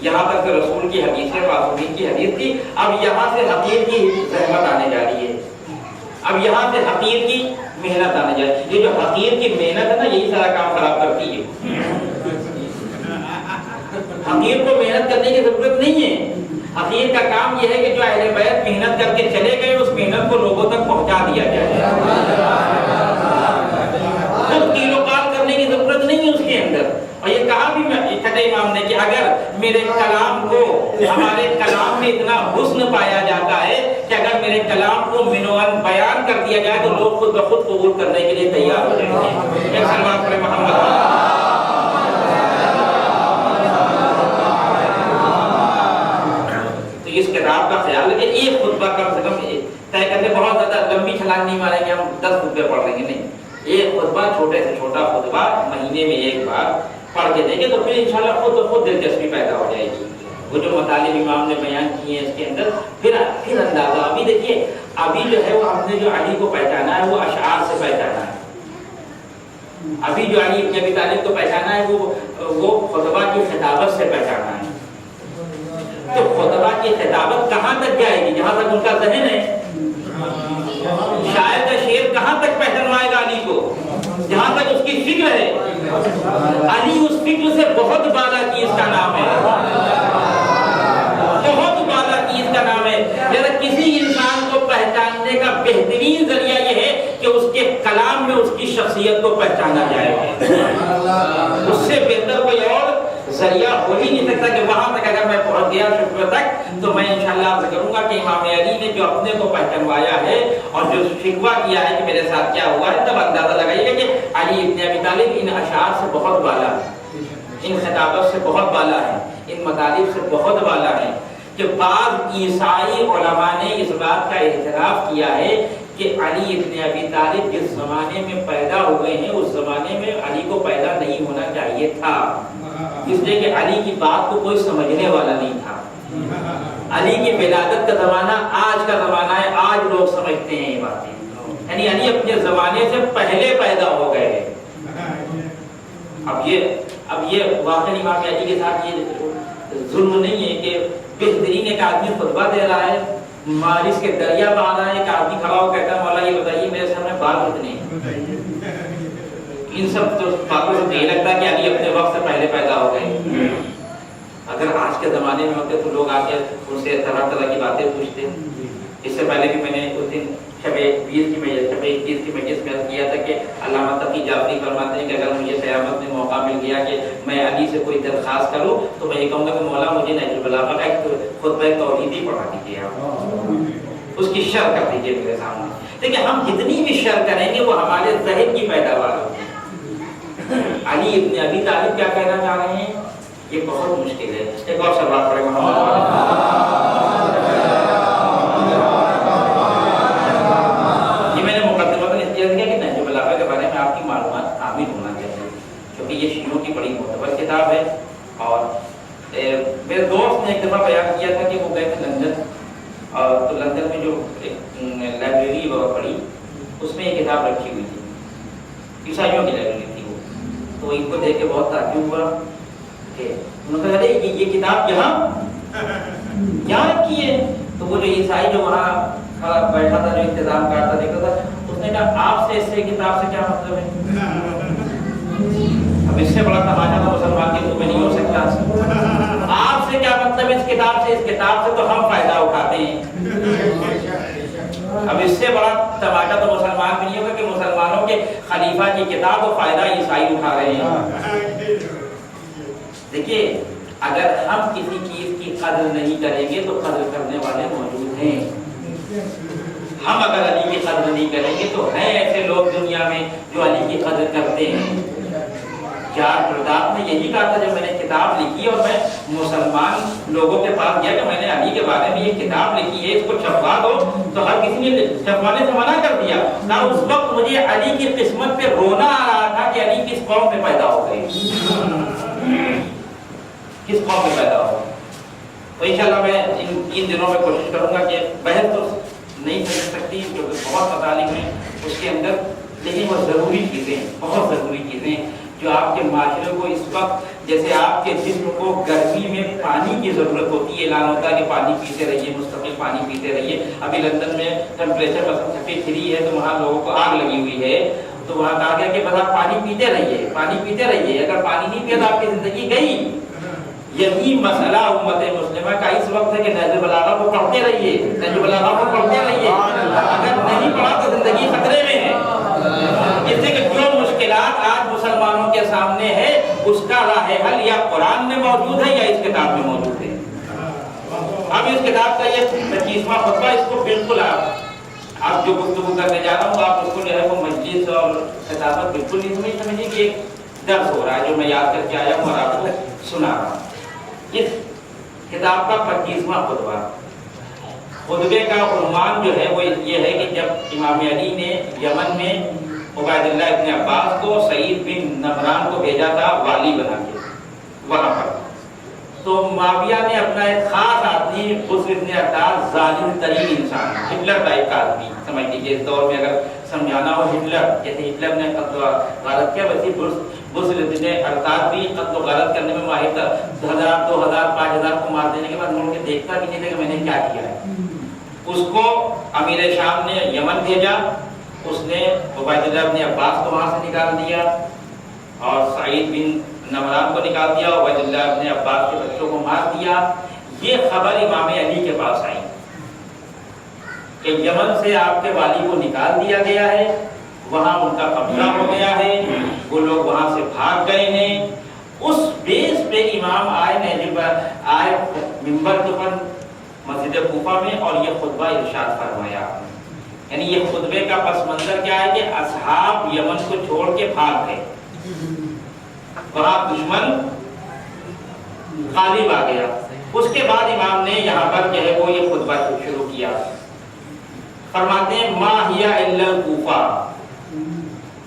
یہاں تک تو رسول کی حدیث معصومین کی حدیث تھی, اب یہاں سے حقیر کی زحمت آنے جا رہی ہے, اب یہاں سے حقیر کی محنت آنے جا رہی ہے. یہ جو حقیر کی محنت ہے نا, یہی سارا کام خراب کرتی ہے. حقیر کو محنت کرنے کی ضرورت نہیں ہے. حقیر کا کام یہ ہے کہ جو اہل بیت محنت کر کے چلے گئے اس محنت کو لوگوں تک پہنچا دیا جائے. خود کیل و قال کرنے کی ضرورت نہیں ہے اس کے اندر. اور یہ کہا بھی چھٹے امام نے کہ اگر میرے کلام کو, ہمارے کلام میں اتنا حسن پایا جاتا ہے کہ اگر میرے کلام کو منوان بیان کر دیا جائے تو لوگ خود بخود قبول کرنے کے لیے تیار ہو جائیں گے. ایک سلمان پڑھے محمد. اس کتاب کا خیال ہے کہ ایک خطبہ کم سے کم طے کرتے, بہت زیادہ لمبی چھلانگ نہیں ماریں گے ہم, 10 خطبے پڑھ لیں گے, نہیں. ایک خطبہ, چھوٹے سے چھوٹا خطبہ مہینے میں ایک بار پڑھ کے دیں گے تو پھر انشاءاللہ خود بخود دلچسپی پیدا ہو جائے گی. وہ جو مطالب امام نے بیان کیے ہیں اس کے اندر پھر اندازہ. ابھی دیکھیے, ابھی جو ہے وہ ہم نے جو علی کو پہچانا ہے وہ اشعار سے پہچانا ہے. ابھی جو علی ابن ابی طالب کو پہچانا ہے وہ خطبہ کی خطابت سے پہچانا ہے. تو خطبہ کی خطابت کہاں تک جائے گی؟ جہاں تک ان کا ذہن ہے. شاعر کا شعر کہاں تک پہچانوائے گا علی کو؟ جہاں تک اس کی فکر ہے. علی اس فکر سے بہت بالا چیز کا نام ہے, بہت بالا چیز کا نام ہے. جیسا کسی انسان کو پہچاننے کا بہترین ذریعہ یہ ہے کہ اس کے کلام میں اس کی شخصیت کو پہچانا جائے. اس سے بہتر کوئی اور ذریعہ ہو ہی نہیں سکتا کہ وہاں تک اگر میں پہنچ گیا شکر تک تو میں انشاءاللہ عرض کروں گا کہ امام علی نے جو اپنے کو پہچانوایا ہے اور جو شکوہ کیا ہے کہ میرے ساتھ کیا ہوا ہے, تب اندازہ لگائیے گا کہ علی ابن ابی طالب ان اشعار سے بہت بالا ہے, ان خطابت سے بہت بالا ہے, ان مطالب سے بہت بالا ہے. کہ بعض عیسائی علماء نے اس بات کا اعتراف کیا ہے کہ علی ابن ابی طالب جس زمانے میں پیدا ہوئے ہیں اس زمانے میں علی کو پیدا نہیں ہونا چاہیے تھا, اس لیے کہ علی کی بات کو کوئی سمجھنے والا نہیں تھا. علی کی ولادت کا زمانہ آج کا زمانہ ہے, آج لوگ سمجھتے ہیں یہ باتیں. یعنی علی اپنے زمانے سے پہلے پیدا ہو گئے. اب یہ واقعی امام علی کے ساتھ یہ ظلم نہیں ہے کہ بہترین ایک آدمی خطبہ دے رہا ہے, بارش کے دریا بہا رہا ہے, ایک آدمی کھڑا ہو کہتا ہے مولا یہ بتائیے میرے سامنے بال کتنے ہیں. ان سب تو باتوں سے نہیں لگتا کہ علی اپنے وقت سے پہلے پیدا ہو گئے. اگر آج کے زمانے میں ہوتے تو لوگ آ کے ان سے طرح طرح کی باتیں پوچھتے. اس سے پہلے بھی میں نے اس دن شب 21 کی مجلس میں کیا تھا کہ علامہ تقی جعفری فرماتے ہیں کہ اگر مجھے قیامت میں موقع مل گیا کہ میں علی سے کوئی درخواست کروں تو میں یہ کہوں گا کہ مولا مجھے نہج البلاغہ کا ایک خطبہ توحیدی پڑھا دیجیے, آپ اس کی شرح کر دیجیے میرے سامنے. دیکھیں ہم جتنی بھی شرح کریں گے وہ ہمارے ذہن کی پیداوار ہوگی. علی ابن ابی طالب کیا کہنا چاہ رہے ہیں یہ بہت مشکل ہے. ایک اور سوال پڑے گا. یہ میں نے مقدمہ میں اس لیے کیا کہ نہج البلاغہ کے بارے میں آپ کی معلومات کامل ہونا چاہیے کیونکہ یہ شیعوں کی بڑی معتبر کتاب ہے. اور میرے دوست نے ایک دفعہ بیان کیا تھا کہ وہ گئے تھے لندن, اور تو لندن میں جو ایک لائبریری پڑھی اس میں یہ کتاب رکھی ہوئی تھی, عیسائیوں کی لائبریری تھی وہ. تو ان کو دیکھ کے بہت تعجب ہوا کہ انہوں نے کہا یہ کتاب یہاں رکھی ہے. تو وہ جو عیسائی جو وہاں بیٹھا تھا, جو انتظام کرتا دیکھتا تھا, اس نے کہا آپ سے اس سے کتاب سے کیا مطلب ہے؟ اب اس سے بڑا تماشا تو مسلمان کے منہ میں نہیں ہو سکتا. آپ سے کیا مطلب اس کتاب سے؟ اس کتاب سے تو ہم فائدہ اٹھاتے ہیں. اب اس سے بڑا تماشا تو مسلمان بھی نہیں ہوگا کہ مسلمانوں کے خلیفہ کی کتاب و فائدہ عیسائی اٹھا رہے ہیں۔ دیکھیے اگر ہم کسی چیز کی قدر نہیں کریں گے تو قدر کرنے والے موجود ہیں۔ ہم اگر علی کی قدر نہیں کریں گے تو ہیں ایسے لوگ دنیا میں جو علی کی قدر کرتے ہیں۔ جار پرداب نے یہی کہا تھا جب میں نے کتاب لکھی اور میں مسلمان لوگوں کے پاس گیا کہ میں نے علی کے بارے میں یہ کتاب لکھی ہے، اس کو چھپوا دو، تو ہر کسی نے چھپوانے سے منع کر دیا۔ نہ اس وقت مجھے علی کی قسمت پہ رونا آ رہا تھا کہ علی کس قوم میں پیدا ہو گئے، کس قوم میں پیدا ہو گئے۔ تو انشاءاللہ میں ان دنوں میں کوشش کروں گا کہ بحث تو نہیں کر سکتی کیونکہ بہت مطالب ہیں اس کے اندر، لیکن وہ ضروری چیزیں، بہت ضروری چیزیں جو آپ کے معاشرے کو اس وقت، جیسے آپ کے جسم کو گرمی میں پانی کی ضرورت ہوتی ہے، اعلان ہوتا ہے کہ پانی پیتے رہیے، مستقل پانی پیتے رہیے۔ ابھی لندن میں ٹیمپریچر مثلا 33 ہے تو وہاں لوگوں کو آگ لگی ہوئی ہے، تو وہاں کہا گیا کہ بس آپ پانی پیتے رہیے، پانی پیتے رہیے، اگر پانی نہیں پیا تو آپ کی زندگی گئی۔ یہی مسئلہ امت مسلمہ کا اس وقت ہے کہ نہج البلاغہ کو پڑھتے رہیے، نہج البلاغہ کو پڑھتے رہیے، اگر نہیں پڑھا تو زندگی خطرے میں ہے۔ اس سے کہ جو مشکلات آج مسلمانوں کے سامنے ہے اس کا راہ حل یا قرآن میں موجود ہے یا اس کتاب میں موجود ہے۔ اب اس کتاب کا یہ 25واں خطبہ، اس کو بالکل آپ جو گفتگو کرنے جا رہا ہوں آپ اس کو جو ہے وہ مجلس اور خطابت بالکل نہیں سمجھیے کہ ایک درس ہو رہا ہے جو میں یاد کر کے آیا ہوں اور آپ کو سنا رہا ہوں۔ اس کتاب کا 25واں خطبہ، خطبے کا عنوان جو ہے وہ یہ ہے کہ جب امام علی نے یمن میں عبید اللہ ابن عباس کو سعید بن نمران کو بھیجا تھا والی بنا کے وہاں پر، تو معاویہ نے اپنا ایک خاص آدمی بصر ابن عطاس، ظالم ترین انسان، ہٹلر ٹائپ کا آدمی سمجھ لیجیے، اس دور میں اگر سمجھانا ہو ہٹلر، جیسے ہٹلر نے قتل و غارت کیا، ویسے بصر ابن عطاس بھی قتل و غارت کرنے میں ماہر تھا۔ 1000 2000 5000 کو مار دینے کے بعد مڑ کے دیکھتا بھی نہیں تھا کہ میں نے کیا کیا ہے۔ اس کو امیر شام نے یمن بھیجا، اس نے عبید اللہ ابن عباس کو وہاں سے نکال دیا اور سعید بن نمران کو نکال دیا، عبید اللہ ابن عباس کے بچوں کو مار دیا۔ یہ خبر امام علی کے پاس آئی کہ یمن سے آپ کے والی کو نکال دیا گیا ہے، وہاں ان کا قبضہ ہو گیا ہے، وہ لوگ وہاں سے بھاگ گئے ہیں۔ اس بیس پہ امام آئے منبر کے اوپر مسجد کوفہ میں اور یہ خطبہ ارشاد فرمایا۔ یعنی یہ خطبے کا پس منظر کیا ہے کہ اصحاب یمن کو چھوڑ کے بھاگ گئے، وہاں دشمن غالب آ گیا۔ اس کے بعد امام نے یہاں پر جو ہے وہ یہ خطبہ شروع کیا۔ فرماتے ہیں ما ہی الا الکوفہ،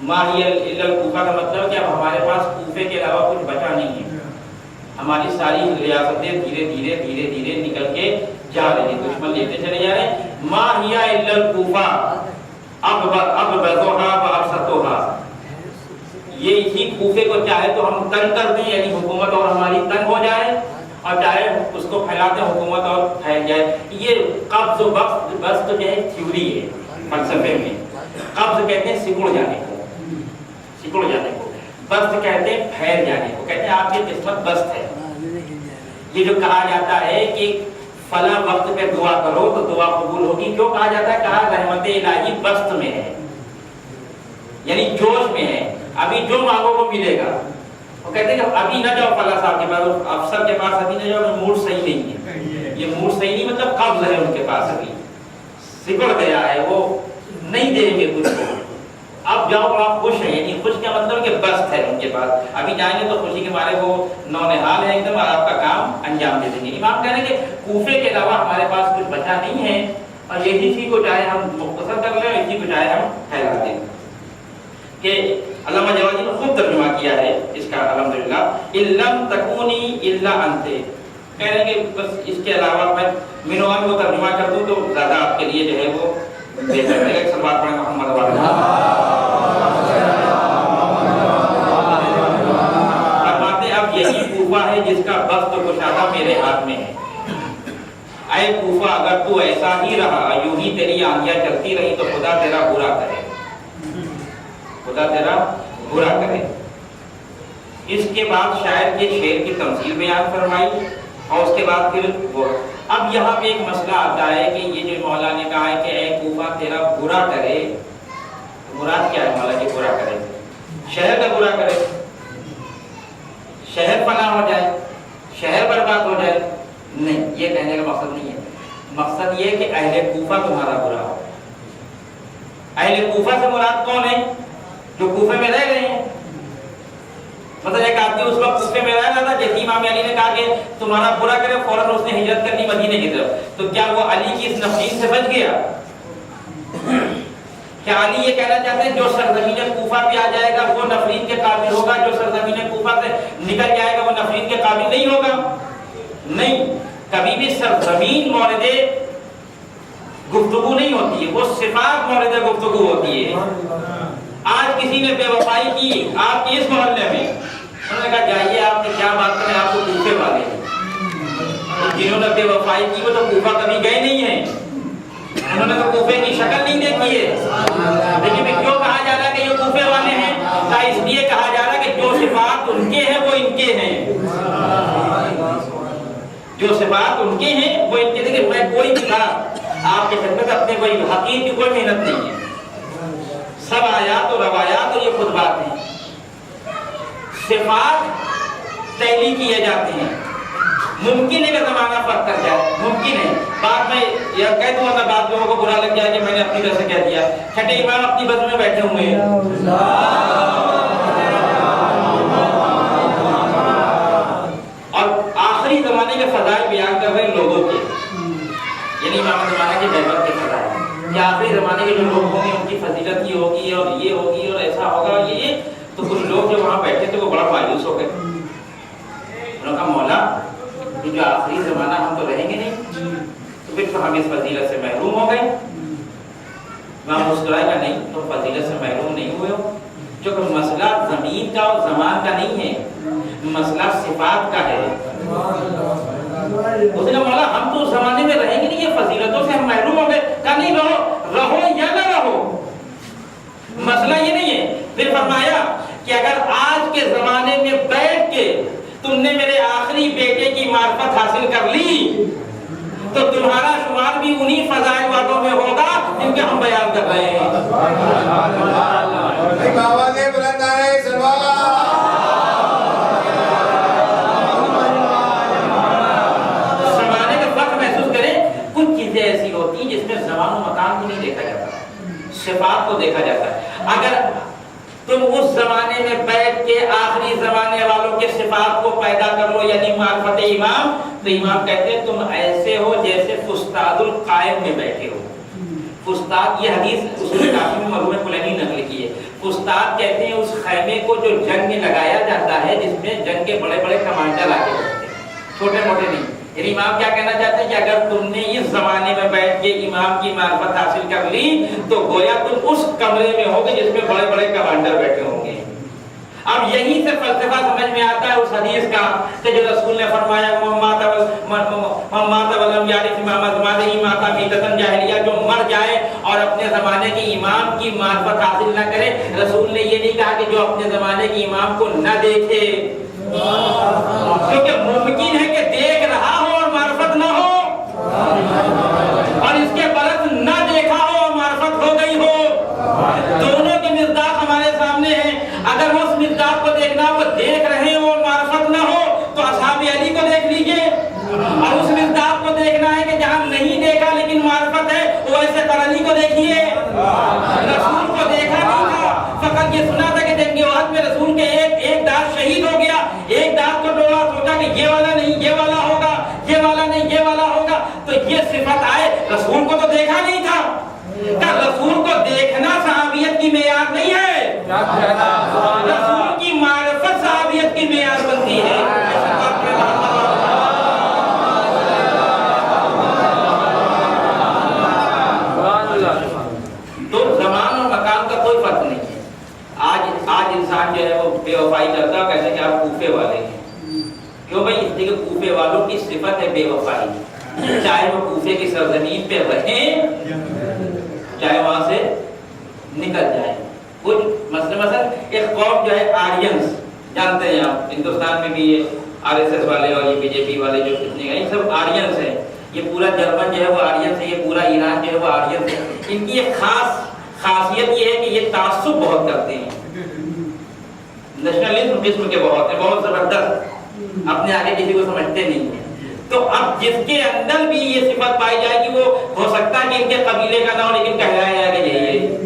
ما ہی الا الکوفہ کا مطلب کہ اب ہمارے پاس کوفے کے علاوہ کچھ بچا نہیں ہے، ہماری ساری ریاستیں دھیرے دھیرے دھیرے دھیرے نکل کے جا رہی ہیں، دشمن لیتے چلے جا رہے ہیں۔ ما ہی الا الکوفہ اب بذوہا وابسطوہا، یہ اسی کوفے کو چاہے تو ہم تنگ کر دیں، یعنی حکومت اور ہماری تنگ ہو جائے، اور چاہے اس کو پھیلاتے حکومت اور پھیل جائے۔ یہ قبض و بسط جو ہے تھیوری ہے فلسفے میں۔ قبض کہتے ہیں سکڑ جانے کو، سکڑ جانے کو، بسط کہتے ہیں پھیل جانے کو، کہتے ہیں آپ کی قسمت بسط ہے۔ یہ جو کہا جاتا ہے کہ فلاں وقت پہ دعا کرو تو دعا قبول ہوگی، کیوں کہا جاتا ہے؟ کہا رحمت الہی بسط میں ہے، یعنی جوش میں ہے، ابھی جو مانگو وہ ملے گا۔ وہ کہتے ہیں کہ ابھی نہ جاؤ فلاں صاحب کے پاس، افسر کے پاس ابھی نہ جاؤ، موڈ صحیح نہیں ہے۔ یہ موڈ صحیح نہیں مطلب قبض ہے ان کے پاس، ابھی سکڑ گیا ہے، وہ نہیں دیں گے کچھ کو، اب جاؤ آپ خوش ہیں، یعنی خوش کا مطلب کہ بست ہے ان کے پاس، ابھی جائیں گے تو خوشی کے مارے وہ نونہال ہے ایک دم، اور آپ کا کام انجام دے دیں گے۔ امام کہہ رہے ہیں کہ کوفے کے علاوہ ہمارے پاس کچھ بچا نہیں ہے، اور یہی چیز کو چاہے ہم مختصر کر لیں اور اسی کو چاہے ہم پھیلا دیں۔ کہ علامہ جوادی نے خود ترجمہ کیا ہے اس کا الحمدللہ، اِلَّمْ تَكُونِي إِلَّا أَنْتِ، کہہ رہے ہیں کہ بس اس کے علاوہ میں منوان کو ترجمہ کر دوں تو زیادہ آپ کے لیے جو ہے وہ بہتر رہے گا۔ ایک سب بات پڑھیں محمد وعلیہ فرماتے اب یہی کوفہ ہے جس کا بست و کشادہ میرے ہاتھ میں ہے۔ اے کوفہ اگر تو ایسا ہی رہا، یوں ہی تیری آندیاں چلتی رہی تو خدا تیرا برا کرے، خدا تیرا برا کرے۔ اس کے بعد شاعر کے شعر کی تمثیل بیان فرمائی، اور اس کے بعد پھر وہ اب یہاں پہ ایک مسئلہ آتا ہے کہ یہ جو مولا نے کہا ہے کہ اے کوفہ تیرا برا کرے، مراد کیا ہے مولا کی برا کرے؟ شہر کا برا کرے، شہر فنا ہو جائے، شہر برباد ہو جائے؟ نہیں، یہ کہنے کا مقصد نہیں ہے۔ مقصد یہ کہ اہل کوفہ تمہارا برا ہو۔ اہل کوفہ سے مراد کون ہے؟ جو کوفے میں رہ رہے ہیں۔ مطلب ایک آدمی اس وقت کوفے میں رہ رہا تھا، جیسے امام علی نے کہا کہ تمہارا برا کرے، فوراً اس نے ہجرت کر لی مدینے کی طرف، تو کیا وہ علی کی اس نفرین سے بچ گیا؟ کیا علی یہ کہنا چاہتے ہیں جو سرزمین کوفہ پہ آ جائے گا وہ نفرین کے قابل ہوگا، جو سرزمین کوفہ سے نکل جائے گا وہ نفرین کے قابل نہیں ہوگا؟ نہیں، کبھی بھی سرزمین مورد گفتگو نہیں ہوتی ہے، وہ صفات مورد گفتگو ہوتی ہے۔ آج کسی نے بے وفائی کی آپ کے اس محلے میں، انہوں نے کہا جائیے آپ نے کیا بات کریں، آپ کو کوفے والے ہیں۔ جنہوں نے بے وفائی کی وہ تو کوفہ کبھی گئے نہیں ہیں، انہوں نے تو کوفے کی شکل نہیں دیکھی ہے، لیکن کیوں کہا جا رہا ہے کہ یہ کوفے والے ہیں؟ اس لیے کہا جا رہا ہے کہ جو صفات ان کے ہیں وہ ان کے ہیں، جو صفات ان کے ہیں وہ ان کے۔ دیکھیں میں کوئی بھی تھا آپ کے خدمت اپنے کوئی حقیق کی کوئی محنت نہیں ہے، سب آیات اور روایات اور یہ خود بات ہیں۔ صفات تعلیق کیے جاتے ہیں، ممکن ہے کہ زمانہ فرق کر جائے، ممکن ہے بعد میں یہ کہہ دوں میں بعد لوگوں کو برا لگ جائے کہ میں نے اپنی طرف سے کہہ دیا۔ چھٹے امام اپنی بزم میں بیٹھے ہوئے ہیں، اور آخری زمانے کے فضائل بیان کر رہے ہیں لوگوں کے، یعنی امام زمانہ کے بہبت کے فضائل، یا آخری زمانے کے جو لوگ ہوں گے ان کی فضیلت یہ ہوگی اور یہ ہوگی اور ایسا ہوگا یہ۔ تو کچھ لوگ جو وہاں بیٹھے تھے وہ بڑا مایوس ہو گئے، انہوں نے کہا مولا یہ جو آخری زمانہ ہم تو رہیں گے نہیں، تو پھر تو ہم اس فضیلت سے محروم ہو گئے۔ وہاں مسکرائے گا نہیں، تم فضیلت سے محروم نہیں ہوئے ہو، جو کہ مسئلہ زمین کا اور زمان کا نہیں ہے، مسئلہ صفات کا ہے۔ اس نے مولا ہم تو اس زمانے میں رہیں گے نہیں، یہ فضیلتوں سے ہم محروم ہو گئے۔ کہا نہیں، رہو یا نہ رہو، مسئلہ یہ نہیں ہے۔ پھر فرمایا کہ اگر آج کے زمانے میں بیٹھ کے تم نے میرے آخری بیٹے کی معرفت حاصل کر لی تو تمہارا شمار بھی انہی فضائل والوں میں ہوگا جن کے ہم بیان کر رہے ہیں۔ زمانے کا فرق محسوس کریں، کچھ چیزیں ایسی ہوتی ہیں جس میں زمان و مکان کو نہیں دیکھا جاتا، صفات کو دیکھا جاتا ہے۔ اگر تم اس زمانے میں بیٹھ کے آخری زمانے والوں کے صفات کو پیدا کر لو، یعنی معرفت امام، تو امام کہتے ہیں تم ایسے ہو جیسے فستاد القائم میں بیٹھے ہو۔ فستاد، یہ حدیث اصول کافی میں مرحوم کلینی نقل کی ہے۔ فستاد کہتے ہیں اس خیمے کو جو جنگ میں لگایا جاتا ہے جس میں جنگ کے بڑے بڑے کمانڈر آ کے ہوتے ہیں، چھوٹے موٹے نہیں۔ یعنی امام کیا کہنا چاہتے ہیں کہ اگر تم نے اس زمانے میں بیٹھ کے امام کی معرفت حاصل کر لی تو گویا تم اس کمرے میں ہوگے جس میں بڑے بڑے کمانڈر بیٹھے ہوں گے۔ اب یہیں سے فلسفہ سمجھ میں آتا ہے اس حدیث کا کہ جو رسول نے فرمایا مات ولم یعرف امام زمانہ مات میتۃ جاہلیہ، جو مر جائے اور اپنے زمانے کے امام کی معرفت حاصل نہ کرے۔ رسول نے یہ نہیں کہا کہ جو اپنے زمانے کے امام کو نہ دیکھے، کیونکہ ممکن ہے کہ دیکھ رہا ہو اور معرفت نہ ہو، اور اس کے برعکس نہ دیکھا ہو اور معرفت ہو گئی ہو۔ دونوں کی مصداق ہمارے سامنے ہیں۔ اگر اس مصداق کو دیکھنا وہ دیکھ رہے ہو اور معرفت نہ ہو تو اصحاب علی کو دیکھ لیجئے، اور اس مصداق کو دیکھنا ہے کہ جہاں نہیں دیکھا لیکن معرفت ہے وہ ایسے قرنی کو دیکھیے۔ رسول کو دیکھا نہیں تھا، فقط یہ سنا تھا کہ جنگ احد میں رسول کے ایک دانت شہید ہو گیا، ایک دانت کو ڈولا، سوچا کہ یہ والا نہیں یہ والا ہوگا، یہ والا نہیں یہ والا ہوگا، تو یہ صفت آئے۔ رسول کو تو دیکھا نہیں تھا، کہ رسول کو دیکھنا صحابیت کی معیار نہیں ہے، رسول کی معرفت صحابیت کی معیار بنتی ہے۔ تو زمان اور مکان کا کوئی فرق نہیں ہے۔ آج انسان جو ہے وہ بے وفائی کرتا ہے، کہتے ہیں کہ آپ کوفے والے ہیں۔ کیوں بھائی؟ اس لیے کہ کوفے والوں کی صفت ہے بے وفائی، چاہے وہ کوفے کی سرزمین پہ رہیں چاہے وہاں سے نکل جائیں۔ کچھ مثلا ایک قوم جو ہے آرینس، جانتے ہیں آپ ہندوستان میں بھی یہ آر ایس ایس والے اور یہ بی جے پی والے جو کتنے گئے سب آرینس ہیں۔ یہ پورا جرمن جو ہے وہ آرین سے، یہ پورا ایران جو ہے وہ آرین سے. ان کی ایک خاصیت یہ ہے کہ یہ تعصب بہت کرتے ہیں، نیشنلزم قسم کے بہت ہیں، بہت زبردست، اپنے آگے کسی کو سمجھتے نہیں ہیں. تو اب جس کے اندر بھی یہ صفت پائی جائے گی وہ ہو سکتا ہے کہ ان کے قبیلے کا نہ ہو لیکن کہلایا جائے گا یہی ہے.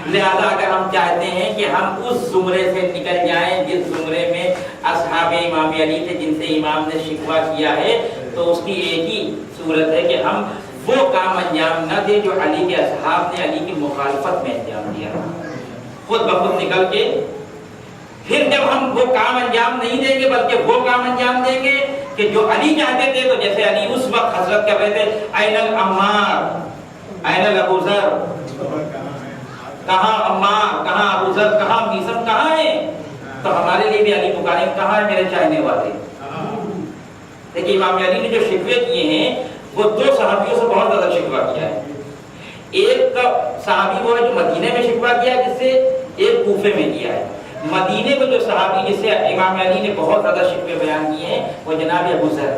لہذا اگر ہم چاہتے ہیں کہ ہم اس زمرے سے نکل جائیں جس زمرے میں اصحاب امام علی تھے جن سے امام نے شکوہ کیا ہے، تو اس کی ایک ہی صورت ہے کہ ہم وہ کام انجام نہ دیں جو علی کے اصحاب نے علی کی مخالفت میں انجام دیا. خود بخود نکل کے پھر جب ہم وہ کام انجام نہیں دیں گے بلکہ وہ کام انجام دیں گے کہ جو علی چاہتے تھے. تو جیسے علی اس وقت حسرت کر رہے تھے، این العمار، این الابو ذر، کہاں عمار، کہاں ابو ذر، کہاں میثم، کہاں ہیں؟ تو ہمارے لیے بھی علی پکارے، کہاں ہے میرے چاہنے والے؟ لیکن امام علی نے جو شکوے کیے ہیں وہ دو صحابیوں سے بہت زیادہ شکوہ کیا ہے. ایک صحابی وہ ہے جو مدینے میں شکوہ کیا جس سے، ایک کوفے میں کیا ہے. مدینے میں جو صحابی جس سے امام علی نے بہت زیادہ شکوے بیان کیے ہیں وہ جناب ابو ذر.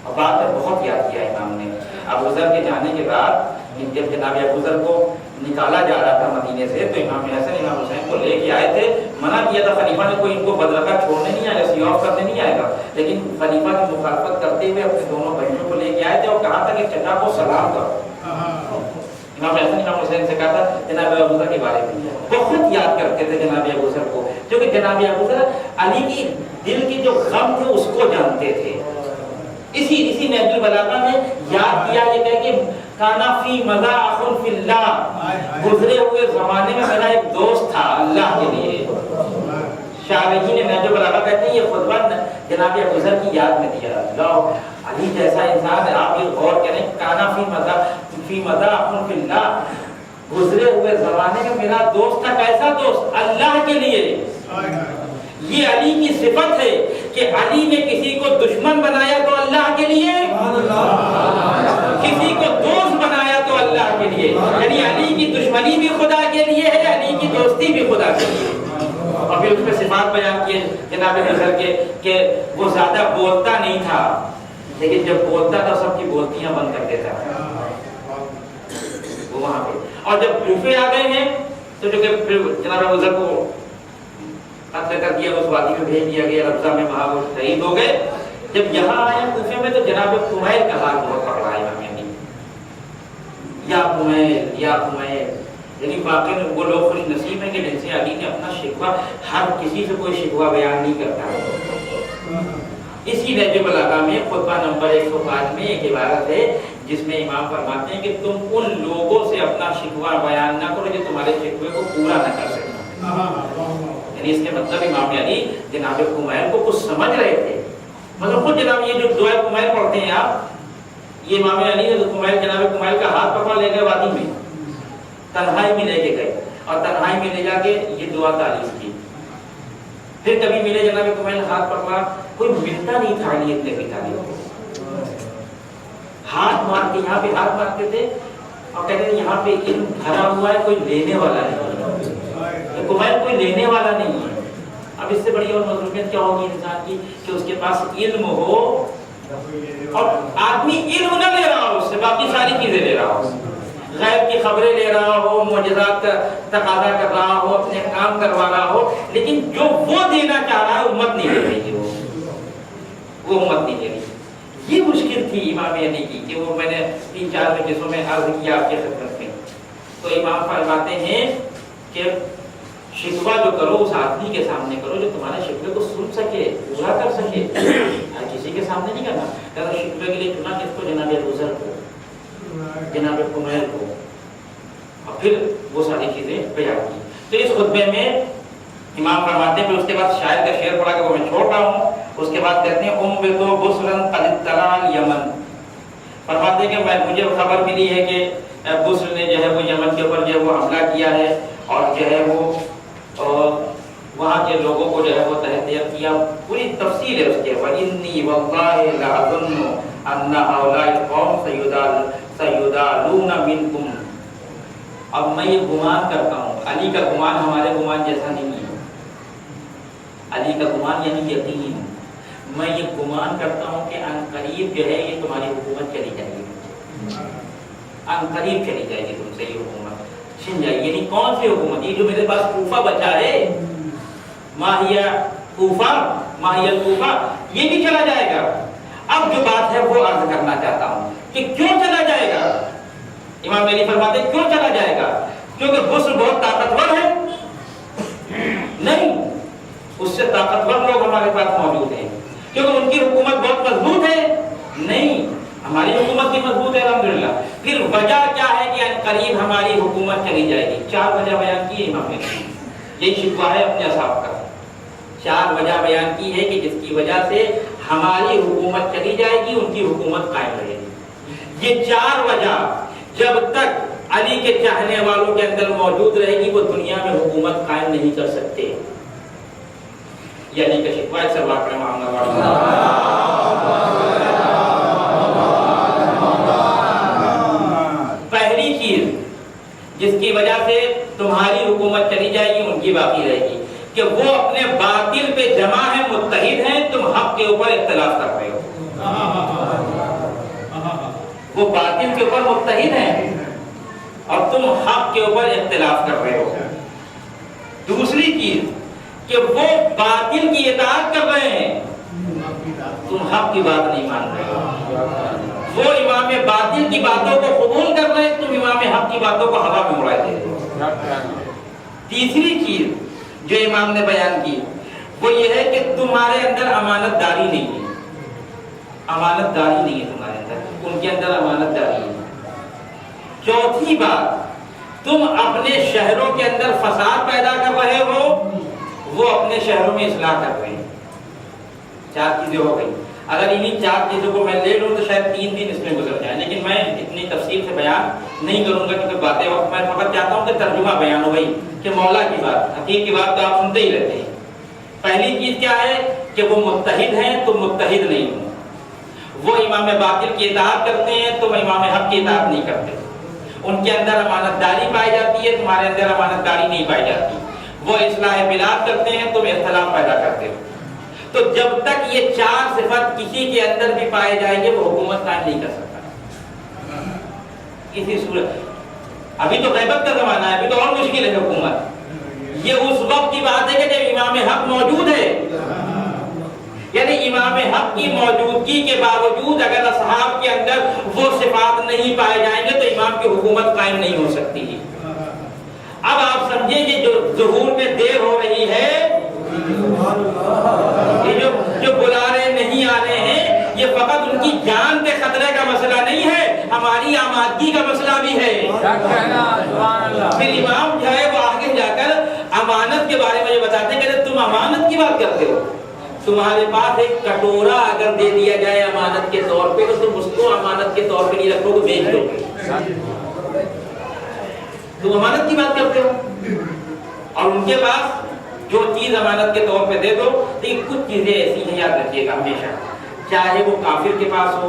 اور بعد میں بہت یاد کیا امام نے ابو ذر کے جانے کے بعد. جب جناب ابو ذر کو نکالا جا رہا تھا مدینے سے تو امام حسن امام حسین کو لے کے آئے تھے. منع کیا تھا خلیفہ نے، کوئی ان کو بدرقہ چھوڑنے نہیں آئے گا، سی آف کرنے نہیں آئے گا. لیکن خلیفہ کی مخالفت کرتے ہوئے اپنے دونوں بہنوں کو لے کے آئے تھے اور کہا تھا کہ چچا کو سلام کرو. امام حسن امام حسین سے کہا تھا جناب ابو ذر کے بارے میں بہت یاد کرتے تھے جناب ابو ذر کو، کیونکہ جناب ابو ذر علی کی دل کی جو غم تھے اس کو جانتے تھے. اسی نہج البلاغہ میں یاد کیا یہ کہ کانا فی مذاق فی اللہ، گزرے ہوئے زمانے میں میرا ایک دوست تھا اللہ کے لیے. شارحین نے نہج البلاغہ کہتے ہیں یہ خطبہ جناب ابو ذر کی یاد میں دیا. اللہ علی جیسا انسان ہے، آپ یہ غور کریں، کانا فی مذاق فی اللہ، گزرے ہوئے زمانے میں میرا دوست تھا. کیسا دوست؟ اللہ کے لیے. یہ علی کی صفت ہے کہ علی نے کسی کو دشمن بنایا تو اللہ کے لیے، کسی کو دوست بنایا تو اللہ کے لیے. یعنی علی کی دشمنی بھی خدا کے لیے ہے، علی کی دوستی بھی خدا کے لیے. اور پھر اس میں صفات بیان کیے جناب ابو ذر کے کہ وہ زیادہ بولتا نہیں تھا لیکن جب بولتا تھا سب کی بولتیاں بند کر دیتا تھا وہ وہاں پہ. اور جب کوفے آ گئے ہیں تو جو کہ پھر جناب ابو ذر کو قتل کر دیا، اس وادی میں بھیج دیا گیا، ربضہ میں وہاں وہ شہید ہو گئے. جب یہاں آئے کوفے میں تو جناب قمیل کا حال بہت پکڑا ہے امام علی. یا قمیل یا قمیل، یعنی واقعی میں وہ لوگ خوش نصیب ہیں کہ جن سے علی نے اپنا شکوہ، ہر کسی سے کوئی شکوہ بیان نہیں کرتا. اسی نہج البلاغہ میں خطبہ نمبر 105 میں ایک عبارت ہے جس میں امام فرماتے ہیں کہ تم ان لوگوں سے اپنا شکوہ بیان نہ کرو جو تمہارے شکوے کو پورا نہ کر سکیں. یعنی اس کے مطلب امام علی جناب قمیل کو کچھ سمجھ رہے تھے. مطلب خود جناب یہ جو دعائے قمیل پڑھتے ہیں آپ، یہ امام علی نے قمیل جناب قمیل کا ہاتھ پکڑا لے گئے وادی میں، تنہائی میں لے کے گئے اور تنہائی میں لے جا کے یہ دعا تعریف کی. پھر کبھی ملے جناب قمیل ہاتھ پکڑا، کوئی ملتا نہیں تھا علی اتنے کی تعریف کو. ہاتھ مار کے یہاں پہ ہاتھ مارتے تھے اور کہتے ہیں یہاں پہ علم بھرا ہوا ہے، کوئی لینے والا نہیں. قمیل کوئی لینے والا نہیں ہے. اب اس سے بڑی اور مظلومیت کیا ہوگی انسان کی کہ اس کے پاس علم ہو اور آدمی علم نہ لے رہا ہو، اس سے باقی ساری چیزیں لے رہا ہو، غیب کی خبریں لے رہا ہو، معجزات کا تقاضا کر رہا ہو، اپنے کام کروا رہا ہو، لیکن جو وہ دینا چاہ رہا ہے امت نہیں لے رہی ہے. وہ امت نہیں لے رہی. یہ مشکل تھی امام علی کی کہ وہ میں نے 3-4 مجلسوں میں عرض کیا آپ کی خدمت میں. تو امام فرماتے ہیں کہ شکوہ جو کرو اس آدمی کے سامنے کرو جو تمہارے شکوے کو سن سکے، پورا کر سکے. ہر کسی کے سامنے نہیں کرنا. اگر شکوے کے لیے چنا کس کو؟ جناب ابو ذر کو، جناب قمیل کو. اور پھر وہ ساری چیزیں بیان کی. تو اس خطبے میں امام فرماتے ہیں، پھر اس کے بعد شاعر کا شعر پڑھا کہ وہ میں چھوڑ رہا ہوں. اس کے بعد کہتے ہیں تو بسرن قد طلع یمن. فرماتے ہیں کہ مجھے خبر ملی ہے کہ بسر نے جو ہے وہ یمن کے اوپر جو ہے وہ حملہ کیا ہے اور جو ہے وہ وہاں کے لوگوں کو جو ہے وہ تحقیق کیا. پوری تفصیل ہے اس کے. وَإِنِّي وَاللَّهِ لَأَظُنُّ أَنَّ هَؤُلَاءِ الْقَوْمَ سَيُدَالُونَ مِنْكُمْ. اب میں یہ گمان کرتا ہوں، علی کا گمان ہمارے گمان جیسا نہیں ہے. علی کا گمان یعنی یقین. میں یہ گمان کرتا ہوں کہ ان قریب جو ہے یہ تمہاری حکومت چلی جائے گی، ان قریب چلی جائے گی تم سے یہ حکومت چھن جائے گی۔ یعنی کون سی حکومت؟ یہ جو میرے پاس کوفہ بچا ہے، ماہیہ کوفہ، ماہیہ کوفہ، یہ بھی چلا جائے گا۔ اب جو بات ہے وہ عرض کرنا چاہتا ہوں کہ کیوں چلا جائے گا؟ امام علی فرماتے ہیں کیوں چلا جائے گا؟ کیونکہ بصر بہت طاقتور ہے؟ نہیں، اس سے طاقتور لوگ ہمارے پاس موجود ہیں۔ کیونکہ ان کی حکومت بہت مضبوط ہے؟ نہیں، ہماری حکومت بھی مضبوط ہے الحمدللہ۔ پھر وجہ کیا ہے کہ ان قریب ہماری حکومت چلی جائے گی؟ 4 وجہ بیان کی ہے امام نے، یہی شکوہ ہے اپنے اصحاب کا۔ 4 وجہ بیان کی ہے کہ جس کی وجہ سے ہماری حکومت چلی جائے گی، ان کی حکومت قائم رہے گی۔ یہ 4 وجہ جب تک علی کے چاہنے والوں کے اندر موجود رہے گی، وہ دنیا میں حکومت قائم نہیں کر سکتے۔ یہ علی کا شکوہ ہے، سب آپ پہلی چیز جس کی وجہ سے تمہاری حکومت چلی جائے گی، ان کی باقی رہے گی کہ وہ اپنے باطل پہ جمع ہیں، متحد ہیں، تم حق کے اوپر اختلاف کر رہے ہو۔ وہ باطل کے اوپر متحد ہیں اور تم حق کے اوپر اختلاف کر رہے ہو۔ دوسری چیز کہ وہ باطل کی اطاعت کر رہے ہیں، تم حق کی بات نہیں مان رہے ہو۔ وہ امام باطل کی باتوں کو قبول کر رہے ہیں، تم امام حق کی باتوں کو ہوا میں اڑائے دے رہے ہو۔ تیسری چیز جو امام نے بیان کی وہ یہ ہے کہ تمہارے اندر امانت داری نہیں ہے، امانت داری نہیں ہے تمہارے اندر، ان کے اندر امانت داری ہے۔ چوتھی بات، تم اپنے شہروں کے اندر فساد پیدا کر رہے ہو، وہ اپنے شہروں میں اصلاح کر رہے ہیں۔ 4 چیزیں ہو گئی۔ اگر انہی 4 چیزوں کو میں لے لوں تو شاید 3 دن اس میں گزر جائیں، لیکن میں اتنی تفصیل سے بیان نہیں کروں گا کیونکہ باتیں وقت میں فقط چاہتا ہوں کہ ترجمہ بیان ہو گئی کہ مولا کی بات، حقیق کی بات تو آپ سنتے ہی رہتے ہیں۔ پہلی چیز کیا ہے کہ وہ متحد ہیں، تم متحد نہیں ہو۔ وہ امام باطل کی اطاعت کرتے ہیں، تم امام حق کی اطاعت نہیں کرتے۔ ان کے اندر امانت داری پائی جاتی ہے، تمہارے اندر امانت داری نہیں پائی جاتی۔ وہ اصلاح بلاد کرتے ہیں، تم اختلاف پیدا کرتے ہو۔ تو جب تک یہ 4 صفت کسی کے اندر بھی پائے جائیں گے، وہ حکومت قائم نہیں کر سکتا کسی صورت۔ ابھی تو غیبت کا زمانہ ہے، ابھی تو اور مشکل ہے حکومت۔ یہ اس وقت کی بات ہے کہ جب امام حق موجود ہے، یعنی امام حق کی موجودگی کے باوجود اگر اصحاب کے اندر وہ صفات نہیں پائے جائیں گے تو امام کی حکومت قائم نہیں ہو سکتی ہے۔ اب آپ سمجھیں کہ جو ظہور میں دیر ہو رہی ہے، یہ جو بلارے نہیں آ رہے ہیں، یہ فقط ان کی جان کے خطرے کا مسئلہ نہیں ہے، ہماری آمادگی کا مسئلہ بھی ہے۔ پھر امام جو ہے وہ آگے جا کر امانت کے بارے میں یہ بتاتے ہیں کہ تم امانت کی بات کرتے ہو، تمہارے پاس ایک کٹورا اگر دے دیا جائے امانت کے طور پہ تو تم اس کو امانت کے طور پہ نہیں رکھو گے، بیچ دو گے۔ تم امانت کی بات کرتے ہو، اور ان کے پاس جو چیز امانت کے طور پہ دے دو۔ لیکن کچھ چیزیں ایسی ہیں، یاد رکھیے گا ہمیشہ، چاہے وہ کافر کے پاس ہو،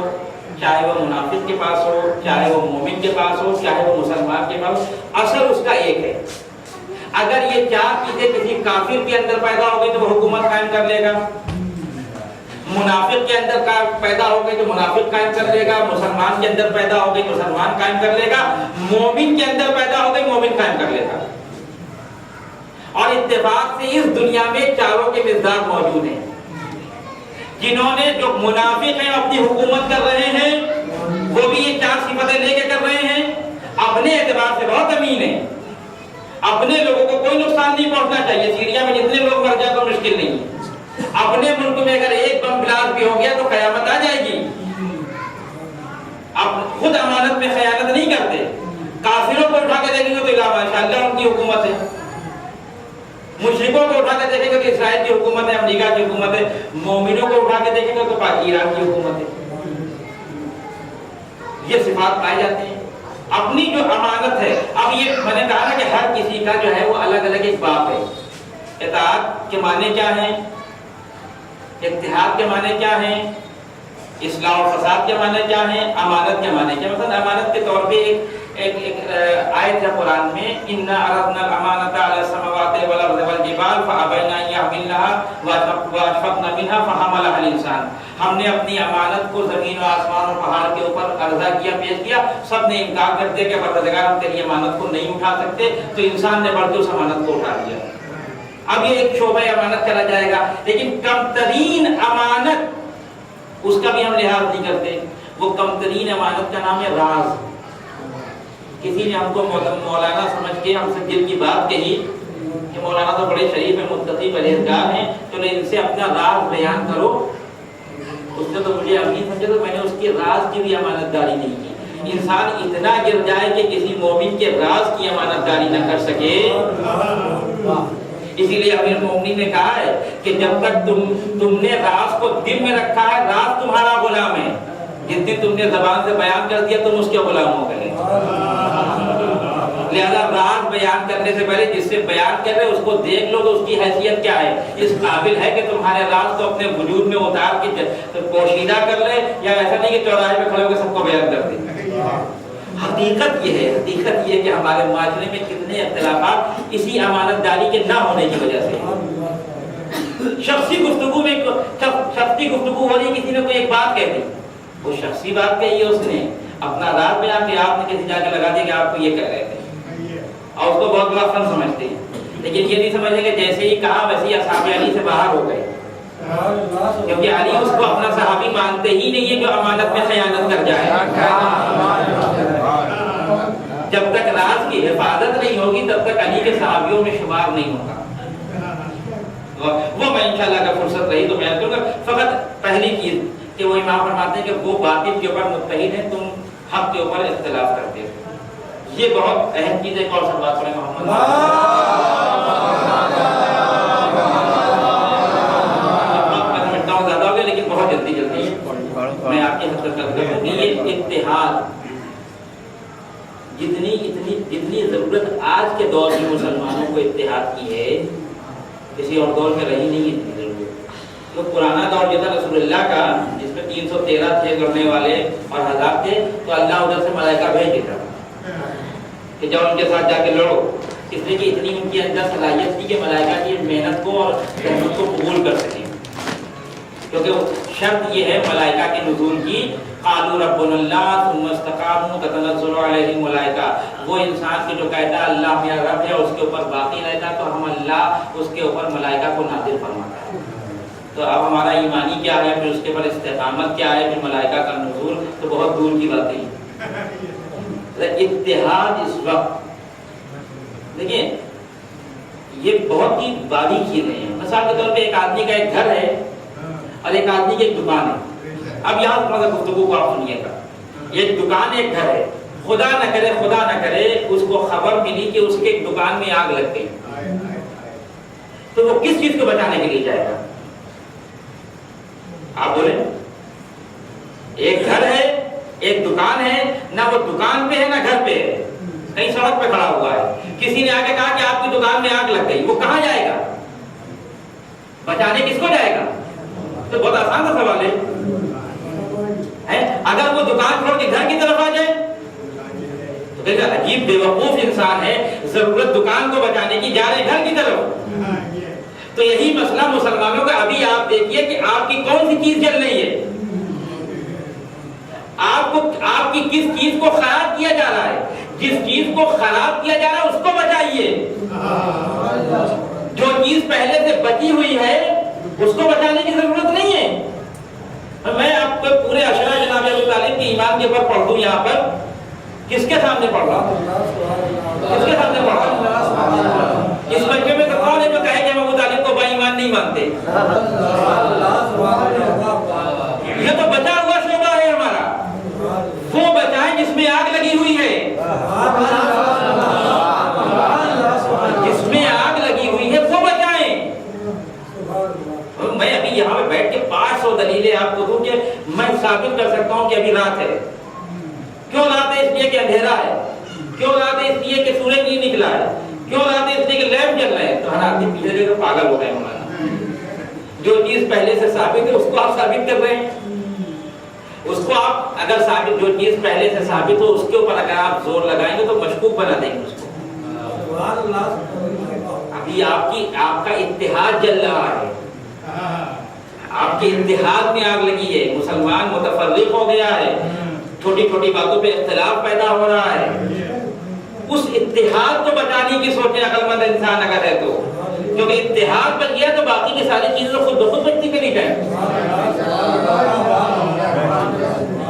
چاہے وہ منافق کے پاس ہو، چاہے وہ مومن کے پاس ہو، چاہے وہ مسلمان کے پاس ہو، اثر اس کا ایک ہے۔ اگر یہ 4 چیزیں کسی کافر کے اندر پیدا ہو گئی تو وہ حکومت قائم کر لے گا، منافق کے اندر پیدا ہو گئی تو منافق قائم کر لے گا، مسلمان کے اندر پیدا ہو گئی تو مسلمان قائم کر لے گا، مومن کے اندر پیدا ہو گئی مومن قائم کر لے گا۔ اور اتفاق سے اس دنیا میں 4 کے مزداق موجود ہیں۔ جنہوں نے جو منافق ہیں اپنی حکومت کر رہے ہیں، وہ بھی یہ 4 صفتیں لے کے کر رہے ہیں، اپنے اعتبار سے بہت امین ہیں، اپنے لوگوں کو کوئی نقصان نہیں پہنچنا چاہیے، سیریا میں جتنے لوگ مر جائیں تو مشکل نہیں ہے، اپنے ملک میں اگر ایک بم بلاسٹ بھی ہو گیا تو قیامت آ جائے گی۔ اب خود امانت میں خیانت نہیں کرتے، کافروں کو اٹھا کے دیکھیں گے تو ماشاءاللہ ان کی حکومت ہے، مشرکوں کو اٹھا کے دیکھیں گے تو اسرائیل کی حکومت ہے، امریکہ کی حکومت ہے، مومنوں کو اٹھا کے دیکھیں گے تو ایران کی حکومت ہے۔ یہ صفات پائے جاتے ہیں، اپنی جو امانت ہے۔ اب یہ میں نے کہا نا کہ ہر کسی کا جو ہے وہ الگ الگ ایک باپ ہے۔ اطاعت کے معنی کیا ہیں، اتحاد کے معنی کیا ہیں، اصلاح و فساد کے معنی کیا ہیں، امانت کے معنی کیا۔ مثلا امانت کے طور پہ ایک آیت ہے قرآن میں، اِنَّا عَرَضْنَا الْأَمَانَةَ عَلَى السَّمَاوَاتِ وَالْأَرْضِ وَالْجِبَالِ فَأَبَيْنَ أَن يَحْمِلْنَهَا وَأَشْفَقْنَ مِنْهَا فَحَمَلَهَا الْإِنسَانُ، ہم نے اپنی امانت کو زمین و آسمان اور پہاڑ کے اوپر عرضہ کیا، پیش کیا، سب نے انکار کر دیا کہ پروردگار ہم تیری امانت کو نہیں اٹھا سکتے، تو انسان نے بڑھ کے اس امانت کو اٹھا لیا۔ اب یہ ایک شعبہ امانت چلا جائے گا، لیکن کم ترین امانت اس کا بھی ہم لحاظ نہیں کرتے۔ وہ کم ترین امانت کا نام ہے راز۔ کسی نے ہم کو مولانا سمجھ کے ہم سے دل کی بات کہی کہ مولانا تو بڑے شریف ہیں، متقی پرہیزگار ہیں، تو ان سے اپنا راز بیان کرو۔ اس نے تو مجھے امین سمجھا، تو میں نے اس کے راز کی بھی امانت داری نہیں کی۔ انسان اتنا گر جائے کہ کسی مومن کے راز کی امانت داری نہ کر سکے۔ اسی لیے امیر المومنین نے کہا ہے کہ جب تک تم نے راز کو دل میں رکھا ہے، راز تمہارا غلام ہے۔ جس دن تم نے زبان سے بیان کر دیا، تم اس کے غلام ہو گئے۔ لہذا راز بیان کرنے سے پہلے جس سے بیان کر رہے اس کو دیکھ لو تو اس کی حیثیت کیا ہے، اس قابل ہے کہ تمہارے راز کو اپنے وجود میں اتار کے پوشیدہ کر لے، یا ایسا نہیں کہ چوراہے پہ کھڑے ہو کے سب کو بیان کر دے۔ حقیقت یہ ہے، حقیقت یہ ہے کہ ہمارے معاشرے میں کتنے اختلافات اسی امانت داری کے نہ ہونے کی وجہ سے۔ شخصی گفتگو میں شخصی گفتگو ہو رہی، کسی نے کوئی ایک بات کہہ دی، وہ شخصی بات کہی ہے، اس نے اپنا راز بیان کیا، آپ نے کسی جا کے لگا دیا کہ آپ کو یہ کہہ رہے تھے، اور اس کو بہت بڑا فن سمجھتے ہیں، لیکن یہ نہیں سمجھتے کہ جیسے ہی کہا ویسے ہی اصحاب علی سے باہر ہو گئے، کیونکہ علی اس کو اپنا صحابی مانتے ہی نہیں ہے جو امانت میں خیانت کر جائے۔ جب تک راز کی حفاظت نہیں ہوگی تب تک علی کے صحابیوں میں شمار نہیں ہوگا۔ وہ میں انشاءاللہ اگر فرصت رہی تو بیان کروں گا۔ فقط پہلی چیز کہ وہ امام فرماتے ہیں کہ وہ باطل کے اوپر متحد ہیں، تم حق کے اوپر اختلاف کرتے ہو۔ یہ بہت اہم چیز ہے۔ کون سا بات پڑھیں محمد زیادہ ہو گیا، لیکن بہت جلدی میں آپ کی حضرت کروں گی۔ یہ اتحاد جتنی ضرورت آج کے دور میں مسلمانوں کو اتحاد کی ہے، کسی اور دور میں رہی نہیں اتنی ضرورت۔ تو پرانا دور جو تھا رسول اللہ کا، جس میں 313 تھے لڑنے والے اور 1000 تھے، تو اللہ ادھر سے ملائکہ بھیج دیتا کہ جاؤ ان کے ساتھ جا کے لڑو، اس لیے کہ اتنی ان کے اندر صلاحیت تھی کہ ملائکہ کی محنت کو اور رحمت کو قبول کر سکیں، کیونکہ شرط یہ ہے ملائکہ کے نزول کی، قالوا ربنا اللہ ثم استقاموا تتنزل علیہم الملائکہ۔ وہ انسان کے جو کہتا ہے اللہ میرا رب ہے، اس کے اوپر باقی رہتا ہے، تو ہم اللہ اس کے اوپر ملائکہ کو نازل فرماتا ہے۔ تو اب ہمارا ایمانی کیا ہے، پھر اس کے اوپر استقامت کیا ہے، پھر ملائکہ کا نزول، تو بہت دور کی بات ہے۔ اتحاد اس وقت دیکھیں یہ بہت ہی باریک چیزیں ہیں۔ مثال کے طور پہ ایک آدمی کا ایک گھر ہے اور ایک آدمی کی ایک دکان ہے۔ اب یہاں تھوڑا سا گفتگو کو آپ سنیے گا۔ ایک دکان ایک گھر ہے، خدا نہ کرے اس کو خبر ملی کہ اس کے دکان میں آگ لگ گئی، تو وہ کس چیز کو بچانے کے لیے جائے گا؟ آپ بولیں۔ ایک گھر ہے، ایک دکان ہے، نہ وہ دکان پہ ہے نہ گھر پہ ہے، کہیں سڑک پہ کھڑا ہوا ہے، کسی نے آ کے کہا کہ آپ کی دکان میں آگ لگ گئی، وہ کہاں جائے گا؟ بچانے کس کو جائے گا؟ تو بہت آسان سا سوال ہے۔ اگر وہ دکان چھوڑ کے گھر کی طرف آ جائے تو کہے گا عجیب بیوقوف انسان ہے، ضرورت دکان کو بچانے کی، جا رہے گھر کی طرف۔ تو یہی مسئلہ مسلمانوں کا۔ ابھی آپ دیکھیے کہ آپ کی کون سی چیز جل رہی ہے، آپ کی کس چیز کو خراب کیا جا رہا ہے۔ جس چیز کو خراب کیا جا رہا ہے اس کو بچائیے، جو چیز پہلے سے بچی ہوئی ہے اس کو بچانے کی ضرورت نہیں ہے۔ میں آپ کو پورے اشرا جناب ابو طالب کے ایمان کے اوپر پڑھ دوں۔ یہاں پر کس کے سامنے پڑھ رہا ہوں؟ کس کے سامنے پڑھ رہا ہوں؟ اس بچے میں تو کون ہے جو کہے کہ ہم ابو طالب کو با ایمان نہیں مانتے؟ یہ تو بچا ہوا شعبہ ہے ہمارا، وہ بچائیں جس میں آگ لگی ہوئی ہے، جس میں آگ لگی ہوئی ہے وہ بچائیں۔ میں ابھی یہاں پہ بیٹھ کے 500 دلیلیں آپ کو دوں کہ میں ثابت کر سکتا ہوں کہ ابھی رات ہے۔ کیوں رات ہے؟ اس لیے کہ اندھیرا ہے۔ کیوں رات ہے؟ اس لیے کہ سورج نہیں نکلا ہے۔ کیوں رات ہے؟ اس لیے کہ لیمپ جل رہے ہیں۔ تو ہر آدمی پیچھے سے پاگل ہو گئے ہمارا۔ جو چیز پہلے سے ثابت ہے اس کو آپ ثابت کر رہے ہیں۔ اس کو آپ اگر ثابت جو چیز پہلے سے ثابت ہو اس کے اوپر اگر آپ زور لگائیں گے تو مشکوک بنا دیں گے اس کو. ابھی آپ کا اتحاد جل رہا ہے, آپ کے اتحاد میں آگ لگی ہے, مسلمان متفرق ہو گیا ہے, چھوٹی چھوٹی باتوں پہ اختلاف پیدا ہو رہا ہے. اس اتحاد کو بچانے کی سوچیں عقل مند انسان اگر ہے تو, کیونکہ اتحاد بن گیا تو باقی کی ساری چیزیں خود بخود بچتی چلی جائیں.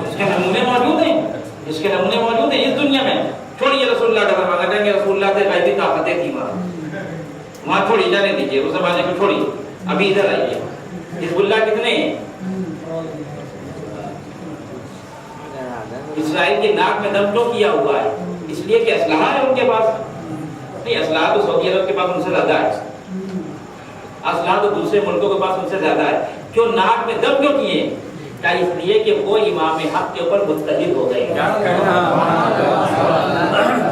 اس کے نمونے موجود ہیں, اس کے نمونے موجود ہیں اس دنیا میں. چھوڑیے رسول اللہ کا زمانہ, کہیں گے رسول اللہ سے غیبی طاقتیں تھیں وہاں چھوڑی جانے دیجیے, اس زمانے کو چھوڑی, ابھی ادھر آئیے. حزب اللہ کتنے ہیں؟ اسرائیل کے ناک میں دم کیوں کیا ہوا ہے؟ اس لیے کہ اسلحہ ہے ان کے پاس. نہیں, اسلحہ تو سعودی عرب کے پاس ان سے زیادہ ہے, اسلحہ تو دوسرے ملکوں کے پاس ان سے زیادہ ہے. کیوں ناک میں دم کیوں کیے؟ کیا اس لیے کہ وہ امام حق کے اوپر متحد ہو گئے.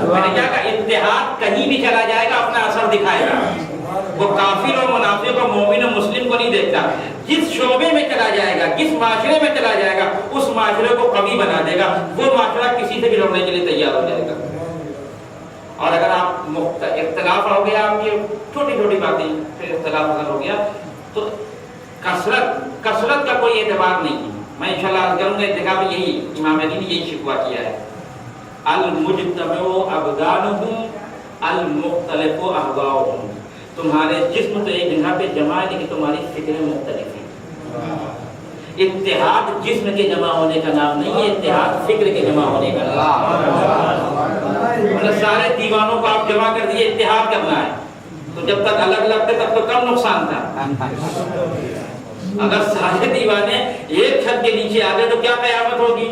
میں نے کیا کہا, اتحاد کہیں بھی چلا جائے گا اپنا اثر دکھائے گا. وہ کافر اور منافق اور مومن اور مسلم کو نہیں دیکھتا. جس شعبے میں چلا جائے گا, جس معاشرے میں چلا جائے گا, اس معاشرے کو قوی بنا دے گا. وہ معاشرہ کسی سے بھی لڑنے کے لیے تیار ہو جائے گا. اور اگر آپ اختلاف ہو گیا, آپ کی چھوٹی چھوٹی باتیں پھر اختلاف اگر ہو گیا تو کثرت کا کوئی اعتبار نہیں ہے. میں انشاءاللہ عرض کروں گا, اتفاق میں یہی امام علی نے یہی شکوہ کیا ہے, المجتمع ابدانہم المختلف احواؤہم. تمہارے جسم تو ایک جگہ پہ جمع ہے لیکن تمہاری فکریں مختلف ہیں. اتحاد جسم کے جمع ہونے کا نام نہیں ہے, اتحاد فکر کے جمع ہونے کا نام. سارے دیوانوں کو آپ جمع کر دیے, اتحاد کرنا ہے تو جب تک الگ الگ تھے تب تو کم نقصان تھا. اگر سارے دیوانے ایک چھت کے نیچے آ گئے تو کیا قیامت ہوگی؟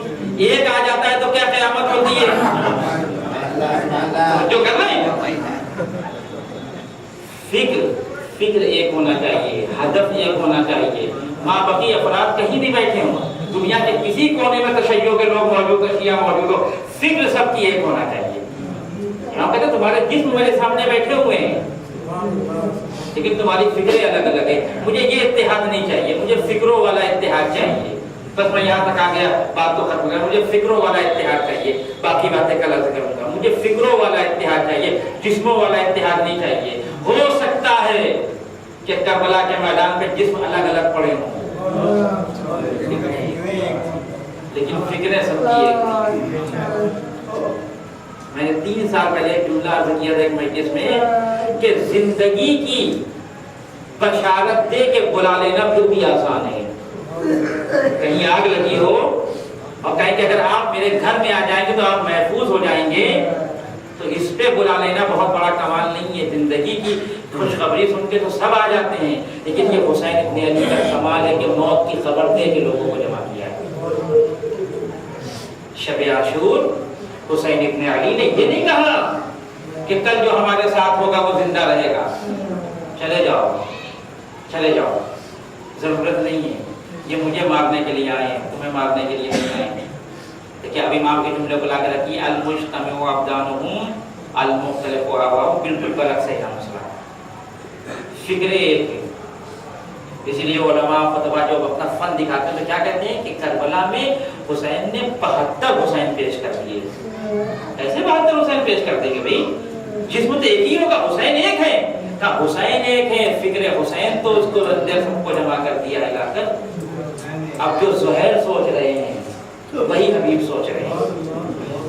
ایک آ جاتا ہے تو کیا قیامت ہوتی ہے؟ جو کر رہے ہیں فکر ایک ہونا چاہیے, ہدف ایک ہونا چاہیے. ماں باقی افراد کہیں بھی بیٹھے ہوں, دنیا کے کسی کونے میں تشیع کے لوگ موجود ہو, شیعہ موجود ہو, فکر سب کی ایک ہونا چاہیے. یہاں کہتے تمہارے جسم میرے سامنے بیٹھے ہوئے ہیں لیکن تمہاری فکریں الگ الگ ہیں. مجھے یہ اتحاد نہیں چاہیے, مجھے فکروں والا اتحاد چاہیے. بس میں یہاں تک آ گیا, بات تو ختم ہو گیا. مجھے فکروں والا اتحاد چاہیے, باقی باتیں کل عرض کروں گا. مجھے فکروں والا اتحاد چاہیے, جسموں والا اتحاد نہیں چاہیے. ہو سکتا ہے کہ کربلا کے میدان پہ جسم الگ الگ پڑے ہوں لیکن فکریں سب کی ایک. میں نے 3 سال پہلے ایک جملہ عرض کیا تھا ایک مجلس میں کہ زندگی کی بشارت دے کے بلا لینا پھر بھی آسان ہے. کہیں آگ لگی ہو اور کہیں کہ اگر آپ میرے گھر میں آ جائیں گے تو آپ محفوظ ہو جائیں گے, تو اس پہ بلا لینا بہت بڑا کمال نہیں ہے. زندگی کی خوشخبری سن کے تو سب آ جاتے ہیں, لیکن یہ حسین ابن علی کا کمال ہے کہ موت کی خبر دے کے لوگوں کو جمع کیا ہے. شب عاشور حسین ابن علی نے یہ نہیں کہا کہ کل جو ہمارے ساتھ ہوگا وہ زندہ رہے گا, چلے جاؤ, ضرورت نہیں ہے, یہ مجھے مارنے کے لیے آئے ہیں, تمہیں مارنے کے لیے نہیں آئے ہیں. کہ اب امام کے جملے کو لا کر رکھیے, المجتمع ابدانہم المختلف احواؤہم. بالکل برعکس ہے مسئلہ, فکریں ایک ہے. اس لیے علماء فتوا جو اپنا فن دکھاتے ہیں تو کیا کہتے ہیں کہ کربلا میں حسین نے 72 حسین پیش کر دیے. ایسے 72 حسین پیش کر دیں گے بھائی, جسم تو ایک ہی ہوگا, حسین ایک ہے. کہا حسین ایک ہے, فکر حسین تو اس کو رندے سب کو جمع کر دیا ہے لا کر. اب جو زہیر سوچ رہے ہیں وہی حبیب سوچ رہے ہیں,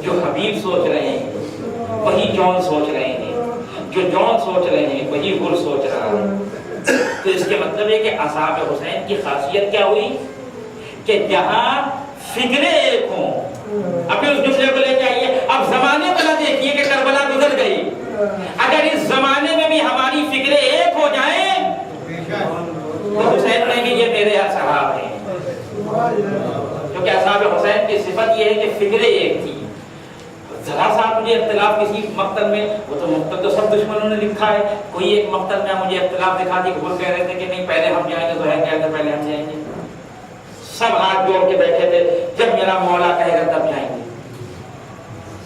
جو حبیب سوچ رہے ہیں وہی جون سوچ رہے ہیں, جو جون سوچ رہے ہیں وہی گل سوچ رہا ہے. تو اس کے مطلب ہے کہ اصحاب حسین کی خاصیت کیا ہوئی کہ جہاں فکریں ایک ہوں. اب اس جملے کو لے کے آئیے, اب زمانے کو نہ دیکھیے کہ کربلا گزر گئی, اگر اس زمانے میں بھی ہماری فکریں ایک ہو جائیں تو حسین کہیں گے یہ میرے اصحاب ہیں. کیونکہ اصحاب حسین کی صفت یہ ہے کہ فکریں ایک تھی. ذرا سا مجھے اختلاف کسی مقتل میں, وہ تو مقتل تو سب دشمنوں نے لکھا ہے, کوئی ایک مقتل میں مجھے اختلاف دکھا دی کہ وہ کہہ رہے تھے کہ نہیں پہلے ہم جائیں گے, تو ہے کہتے پہلے ہم جائیں گے. سب ہاتھ جوڑ کے بیٹھے تھے, جب میرا مولا کہے گا تب جائیں گے.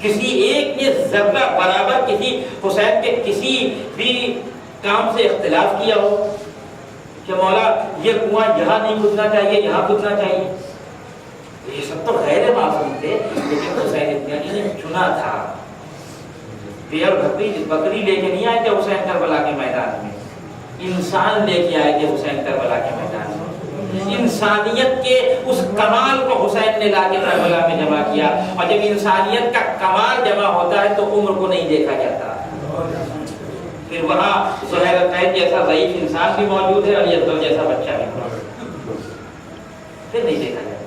کسی ایک نے ذرہ برابر کسی حسین کے کسی بھی کام سے اختلاف کیا ہو کہ مولا یہ کنواں یہاں نہیں کھدنا چاہیے, یہاں کھدنا چاہیے, یہ سب تو غیر معصوم تھے، لیکن حسین ابن علی نے چنا تھا. اور بکری لے کے نہیں آئے تھے حسین کربلا کے میدان میں، انسان لے کے آئے تھے حسین کربلا کے میدان میں. انسانیت کے اس کمال کو حسین نے لا کے کربلا میں جمع کیا. اور جب انسانیت کا کمال جمع ہوتا ہے تو عمر کو نہیں دیکھا جاتا. پھر وہاں زہیر قید جیسا ضعیف انسان بھی موجود ہے اور یزدہ جیسا بچہ بھی موجود ہے، پھر نہیں دیکھا جاتا.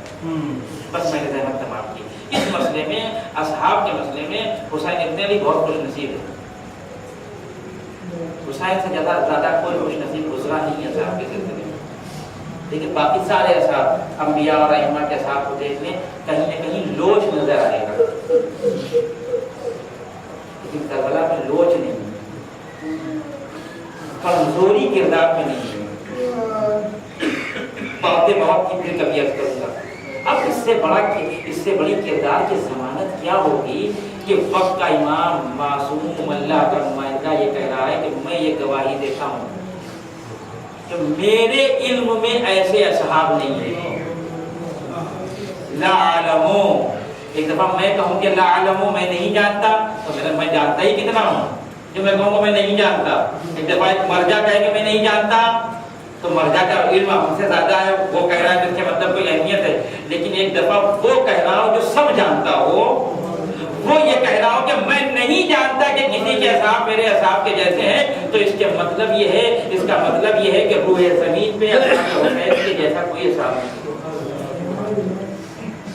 بس میں نے زحمت تمام کی. اس مسئلے میں، اصحاب کے مسئلے میں حسین ابن علی بہت خوش نصیب ہے. حسین سے زیادہ کوئی خوش نصیب گزرا نہیں ہے اصحاب کے سلسلے میں. لیکن باقی سارے اصحاب، انبیاء اور ائمہ کے اصحاب کو دیکھ لیں، کہیں نہ کہیں لوچ نظر آئے گا، لیکن کربلا میں لوچ نہیں ہے، کمزوری کردار میں نہیں ہے. باتیں بہت کی پھر کبھی عرض کروں گا. اب اس سے بڑی کردار کی ضمانت کیا ہوگی کہ وقت کا امام معصوم اللہ کا نمائندہ یہ کہہ رہا ہے کہ میں یہ گواہی دیتا ہوں کہ میرے علم میں ایسے اصحاب نہیں ہیں. لا علمو، ایک دفعہ میں کہوں کہ لا علمو میں نہیں جانتا تو میں جانتا ہی کتنا ہوں. جو میں کہوں گا میں نہیں جانتا، ایک دفعہ ایک مرجع کہے کہ میں نہیں جانتا تو مرجع کا علم ہم سے زیادہ ہے، وہ کہہ رہا ہے کہ اس کے مطلب کوئی اہمیت ہے. لیکن ایک دفعہ وہ کہہ رہا ہو جو سب جانتا ہو، وہ یہ کہہ رہا ہو کہ میں نہیں جانتا کہ کسی کے اصحاب میرے اصحاب کے جیسے ہیں، تو اس کا مطلب یہ ہے کہ روح زمین پہ حسین کے جیسا کوئی اصحاب نہیں.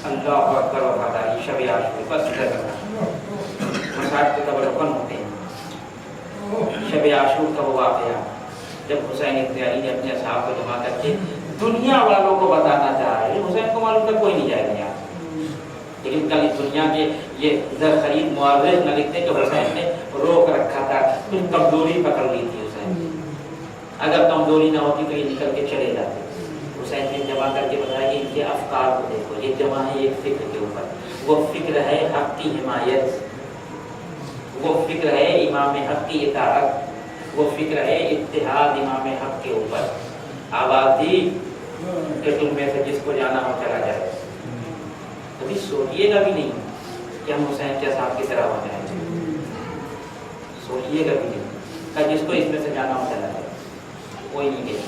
اللہ اکبر. وفاداری شب عاشور بس مساجد کے قبر رکن ہوتے ہیں. شب عاشور کا وہ واقعہ جب حسین ابن علی نے اپنے اصحاب کو جمع کر کے دنیا والوں کو بتانا چاہا ہے. حسین کو معلوم تھا کوئی نہیں جائے گا یہاں، لیکن کل اس دنیا کے یہ زر خرید معرخ نہ لکھتے کہ حسین نے روک رکھا تھا، کچھ کمزوری پکڑ لی تھی حسین. اگر کمزوری نہ ہوتی تو یہ نکل کے چلے جاتے. حسین نے جمع کر کے بتایا کہ ان کے افکار کو دیکھو، یہ جمع ہے ایک فکر کے اوپر. وہ فکر ہے حق کی حمایت، وہ فکر ہے امام حق کی اطاعت، وہ فکر ہے اتحاد امام حق کے اوپر. آواز دی کہ تم میں سے جس کو جانا ہو چلا جائے. کبھی سوچیے گا بھی نہیں کہ ہم حسین کے صاحب کی طرح ہو جائیں. سوچیے گا بھی نہیں کہ جس کو اس میں سے جانا ہو چلا جائے. کوئی نہیں گیا.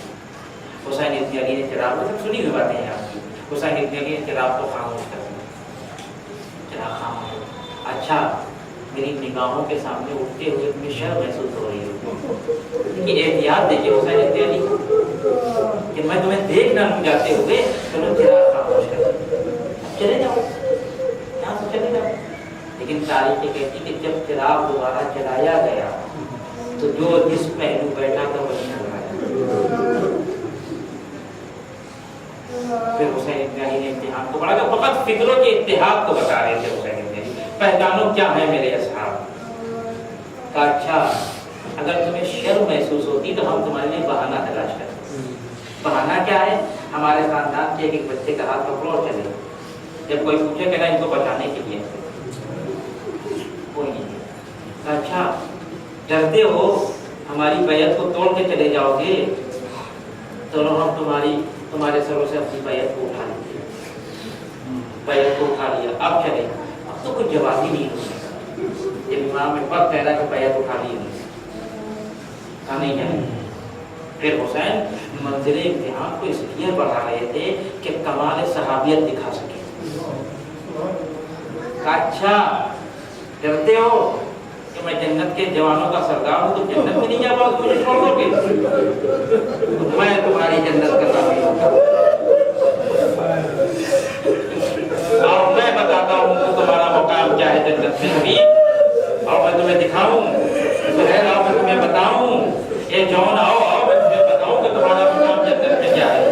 حسین ابن علی نے چراغ، سب سنی ہوئی باتیں ہیں آپ کی. حسین ابن علی نے چراغ کو خاموش کر دیا. چراغ خاموش. اچھا میری نگاہوں کے سامنے اٹھتے ہوئے تمہیں شرم محسوس ہو رہی ہے کہ احتیاط دیکھیے حسین ابن علی کہ میں تمہیں دیکھ نہ لوں جاتے ہوئے. چلو چراغ خاموش کر دیا، چلے جاؤ یہاں سے چلے جاؤ. لیکن تاریخ کہتی کہ جب چراغ دوبارہ چلایا گیا تو جو جس پہلو بیٹھا تھا وہی نظر آیا. پھر حسین ابن علی نے امتحان کو پڑھا. فقط فکروں کے اتحاد کو بتا رہے تھے حسین ابن علی. پہچانو کیا ہے میرے اصحاب. کہا اچھا اگر تمہیں شرم محسوس ہوتی تو ہم تمہارے لیے بہانہ تلاش کرتے. بہانہ کیا ہے؟ ہمارے خاندان کے ایک بچے کا ہاتھ پکڑو اور چلے. جب کوئی پوچھے کہ ان کو بچانے کے لیے کوئی نہیں. اچھا ڈرتے ہو ہماری بیعت کو توڑ کے چلے جاؤ گے تو ہم تمہارے سروں سے اپنی بیعت کو اٹھا لیں. بیعت کو اٹھا لیا، اب چلے. اب تو کچھ جواب ہی نہیں ہو سکتا. جب امام وقت کہہ رہا کہ بیعت اٹھا لی نہیں جائے. پھر حسین منزل امتحان کو اس لیے بڑھا رہے تھے کہ کمال صحابیت دکھا سکے. اچھا ڈرتے ہو کہ میں جنت کے جوانوں کا سردار ہوں تو جنت میں نہیں جا پاؤ، مجھے چھوڑ دو گے؟ میں تمہاری جنت کا نام ہوں اور میں بتاتا ہوں کہ تمہارا مقام کیا ہے جنت میں ابھی. اور میں تمہیں دکھاؤں سہیل، آؤ میں تمہیں بتاؤں. اے جون آؤ میں تمہیں بتاؤں کہ تمہارا مقام جنت میں کیا ہے.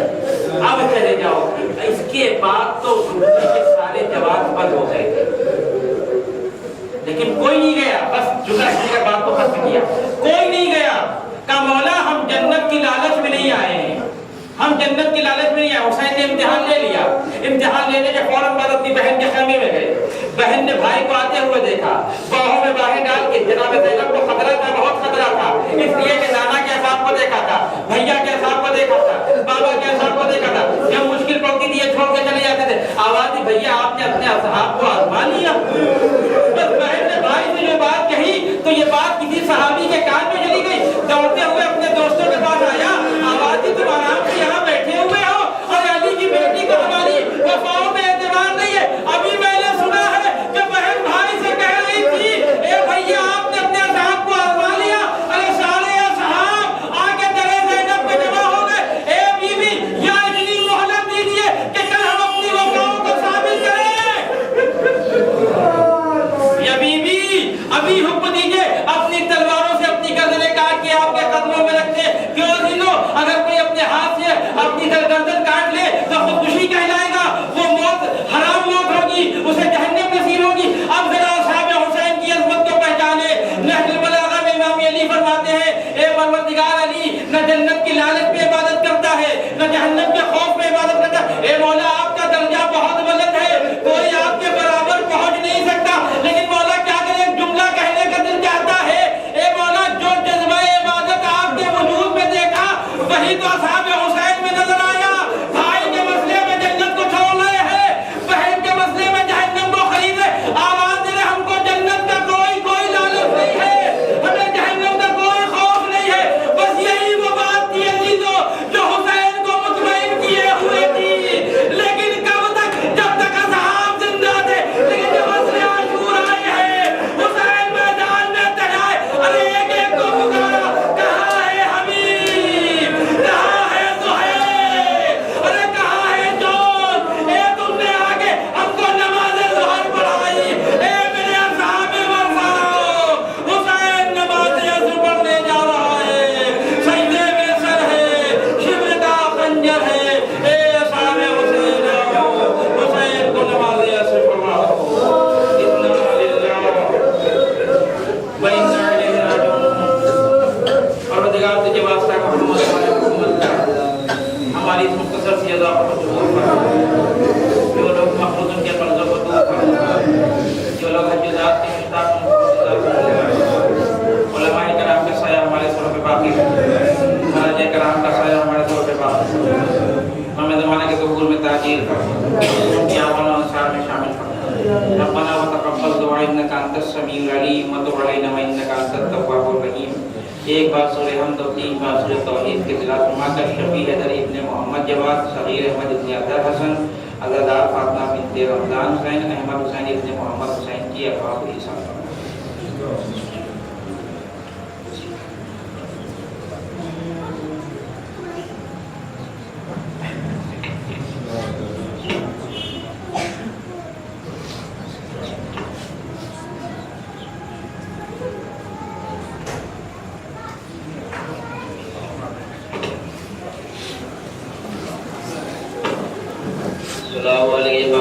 اب چلے جاؤ. اس کے بعد تو سارے جواب بند ہو گئے تھے، لیکن کوئی نہیں گیا. بس جدا کے بعد تو ختم کیا. کوئی نہیں گیا. کہا مولا ہم جنت کی لالچ میں نہیں آئے ہیں، ہم جنت کی لالچ میں نہیں آئے. حسین نے امتحان لے لیا. امتحان لینے کے فوراً بعد اپنی بہن کے خیمے میں گئے. بہن نے بھائی کو آتے ہوئے دیکھا، باہوں میں باہیں ڈال کے. جناب زینب کو خطرہ تھا، بہت خطرہ تھا، اس لیے کہ نانا کے صاحب کو دیکھا تھا، بھیا کے صاحب کو دیکھا تھا، بابا کے صاحب کو دیکھا تھا. جب مشکل پڑتی تھی یہ چھوڑ کے چلے جاتے تھے. آواز دی بھیا آپ نے اپنے اصحاب کو آزما لیا. بس بہن نے بھائی سے جو بات کہی تو یہ بات کسی صحابی کے کان میں چلی گئی. دوڑتے ہوئے اپنے دوستوں کے پاس آیا, آواز دی تم آرام سے یہاں بیٹھے ہوئے ہو اور علی کی بیٹی کو ہماری وفاؤں میں اعتبار نہیں ہے. ابھی میں نے سنا ہے کہ بہن بھائی سے کہہ رہی تھی اے بھیا آپ نے اپنے اصحاب کو آزما لیا. ارے سارے اصحاب آ کے درے زینب پہ جمع ہو گئے. اے بیوی یا اتنی مہلت دیجیے کہ کل ہم اپنی وفاؤں کو ثابت کریں. یا بیوی ابھی حکم دیجیے اپنی تلواروں سے اپنی گردنیں کاٹ کے آپ کے قدموں میں رکھتے. کیوں دینو اگر کوئی اپنے ہاتھ سے اپنی گردن کاٹ لے تو خودکشی کہلائے گا. وہ موت حرام موت ہوگی, اسے جہنم نصیب ہوگی. اب ذرا اصحاب حسین کی عظمت کو پہچانے. نہج البلاغہ میں امام علی فرماتے ہیں اے پروردگار علی نہ جنت کی لالچ میں عبادت کرتا ہے نہ جہنم کے خوف میں عبادت کرتا ہے. اے مولا آپ کا درجہ بہت بلند ہے, کوئی آپ کے برابر پہنچ نہیں سکتا. لیکن مولا کیا کریں, ایک جملہ کہنے کا دل چاہتا ہے. اے مولا جو جذبہ عبادت آپ کے وجود میں دیکھا وہی تو اصحاب حسین میں نظر آیا. بھائی کے مسئلے میں جنت کو چھوڑ رہے ہیں, بہن کے مسئلے میں جہنم کو خریدے. آواز دے ہم کو جنت کا کوئی لالچ نہیں ہے, ہمیں جہنم کا کوئی خوف نہیں ہے. بس یہی وہ بات تھی عزیزو جو حسین کو مطمئن کیے ہوئے تھی. لیکن کب تک, جب تک اصحاب زندہ تھے. لیکن جب مسئلے عاشور آئے ہیں, حسین میدان میں تڑائے. ارے ایک ایک کو پکارا, کہاں ہے حبیب, کہاں ہے سہیل, ارے کہاں ہے جون. اے تم نے آگے ہم کو نماز ظہر پڑھائی. اے میرے اصحاب ورثاؤ, حسین نماز عصر پڑھنے جا رہا ہے, سجدے میں سر ہے, شبر کا خنجر ہے. اے اصحاب حسین آؤ, حسین کو نماز عصر پڑھاؤ. انا للہ و انا الیہ راجعون. پروردگار تجھے واسطہ محمد ہماری اس مختصر سی ادا کو قبول فرما. جو لوگ مخلوق ان کے قرضوں کو دور فرما, جو لوگ حج ذات کے مشتاق علماء کرام کا سایہ ہمارے سروں پہ باقی ہے, مہاراج کرام کا سایہ ہمارے سروں پہ باقی ہے. ہمیں زمانے کے قبول میں تاجیل فرما, ان کی اعمال و انصار میں شامل فرما. ربنا وتقبل دعاء انك انت السميع العليم وتب علينا وانك انت التواب الرحيم. ایک بار سورہ حمد و تین بار سورہ توحید کے تلاوت فرما کر شفیع حیدر ابن محمد جواد, صغیر احمد ابن اطہر حسن, عزادار فاطمہ بنت رمضان حسین, احمد حسین ابن محمد حسین کی افاق عیسیٰ. السلام علیکم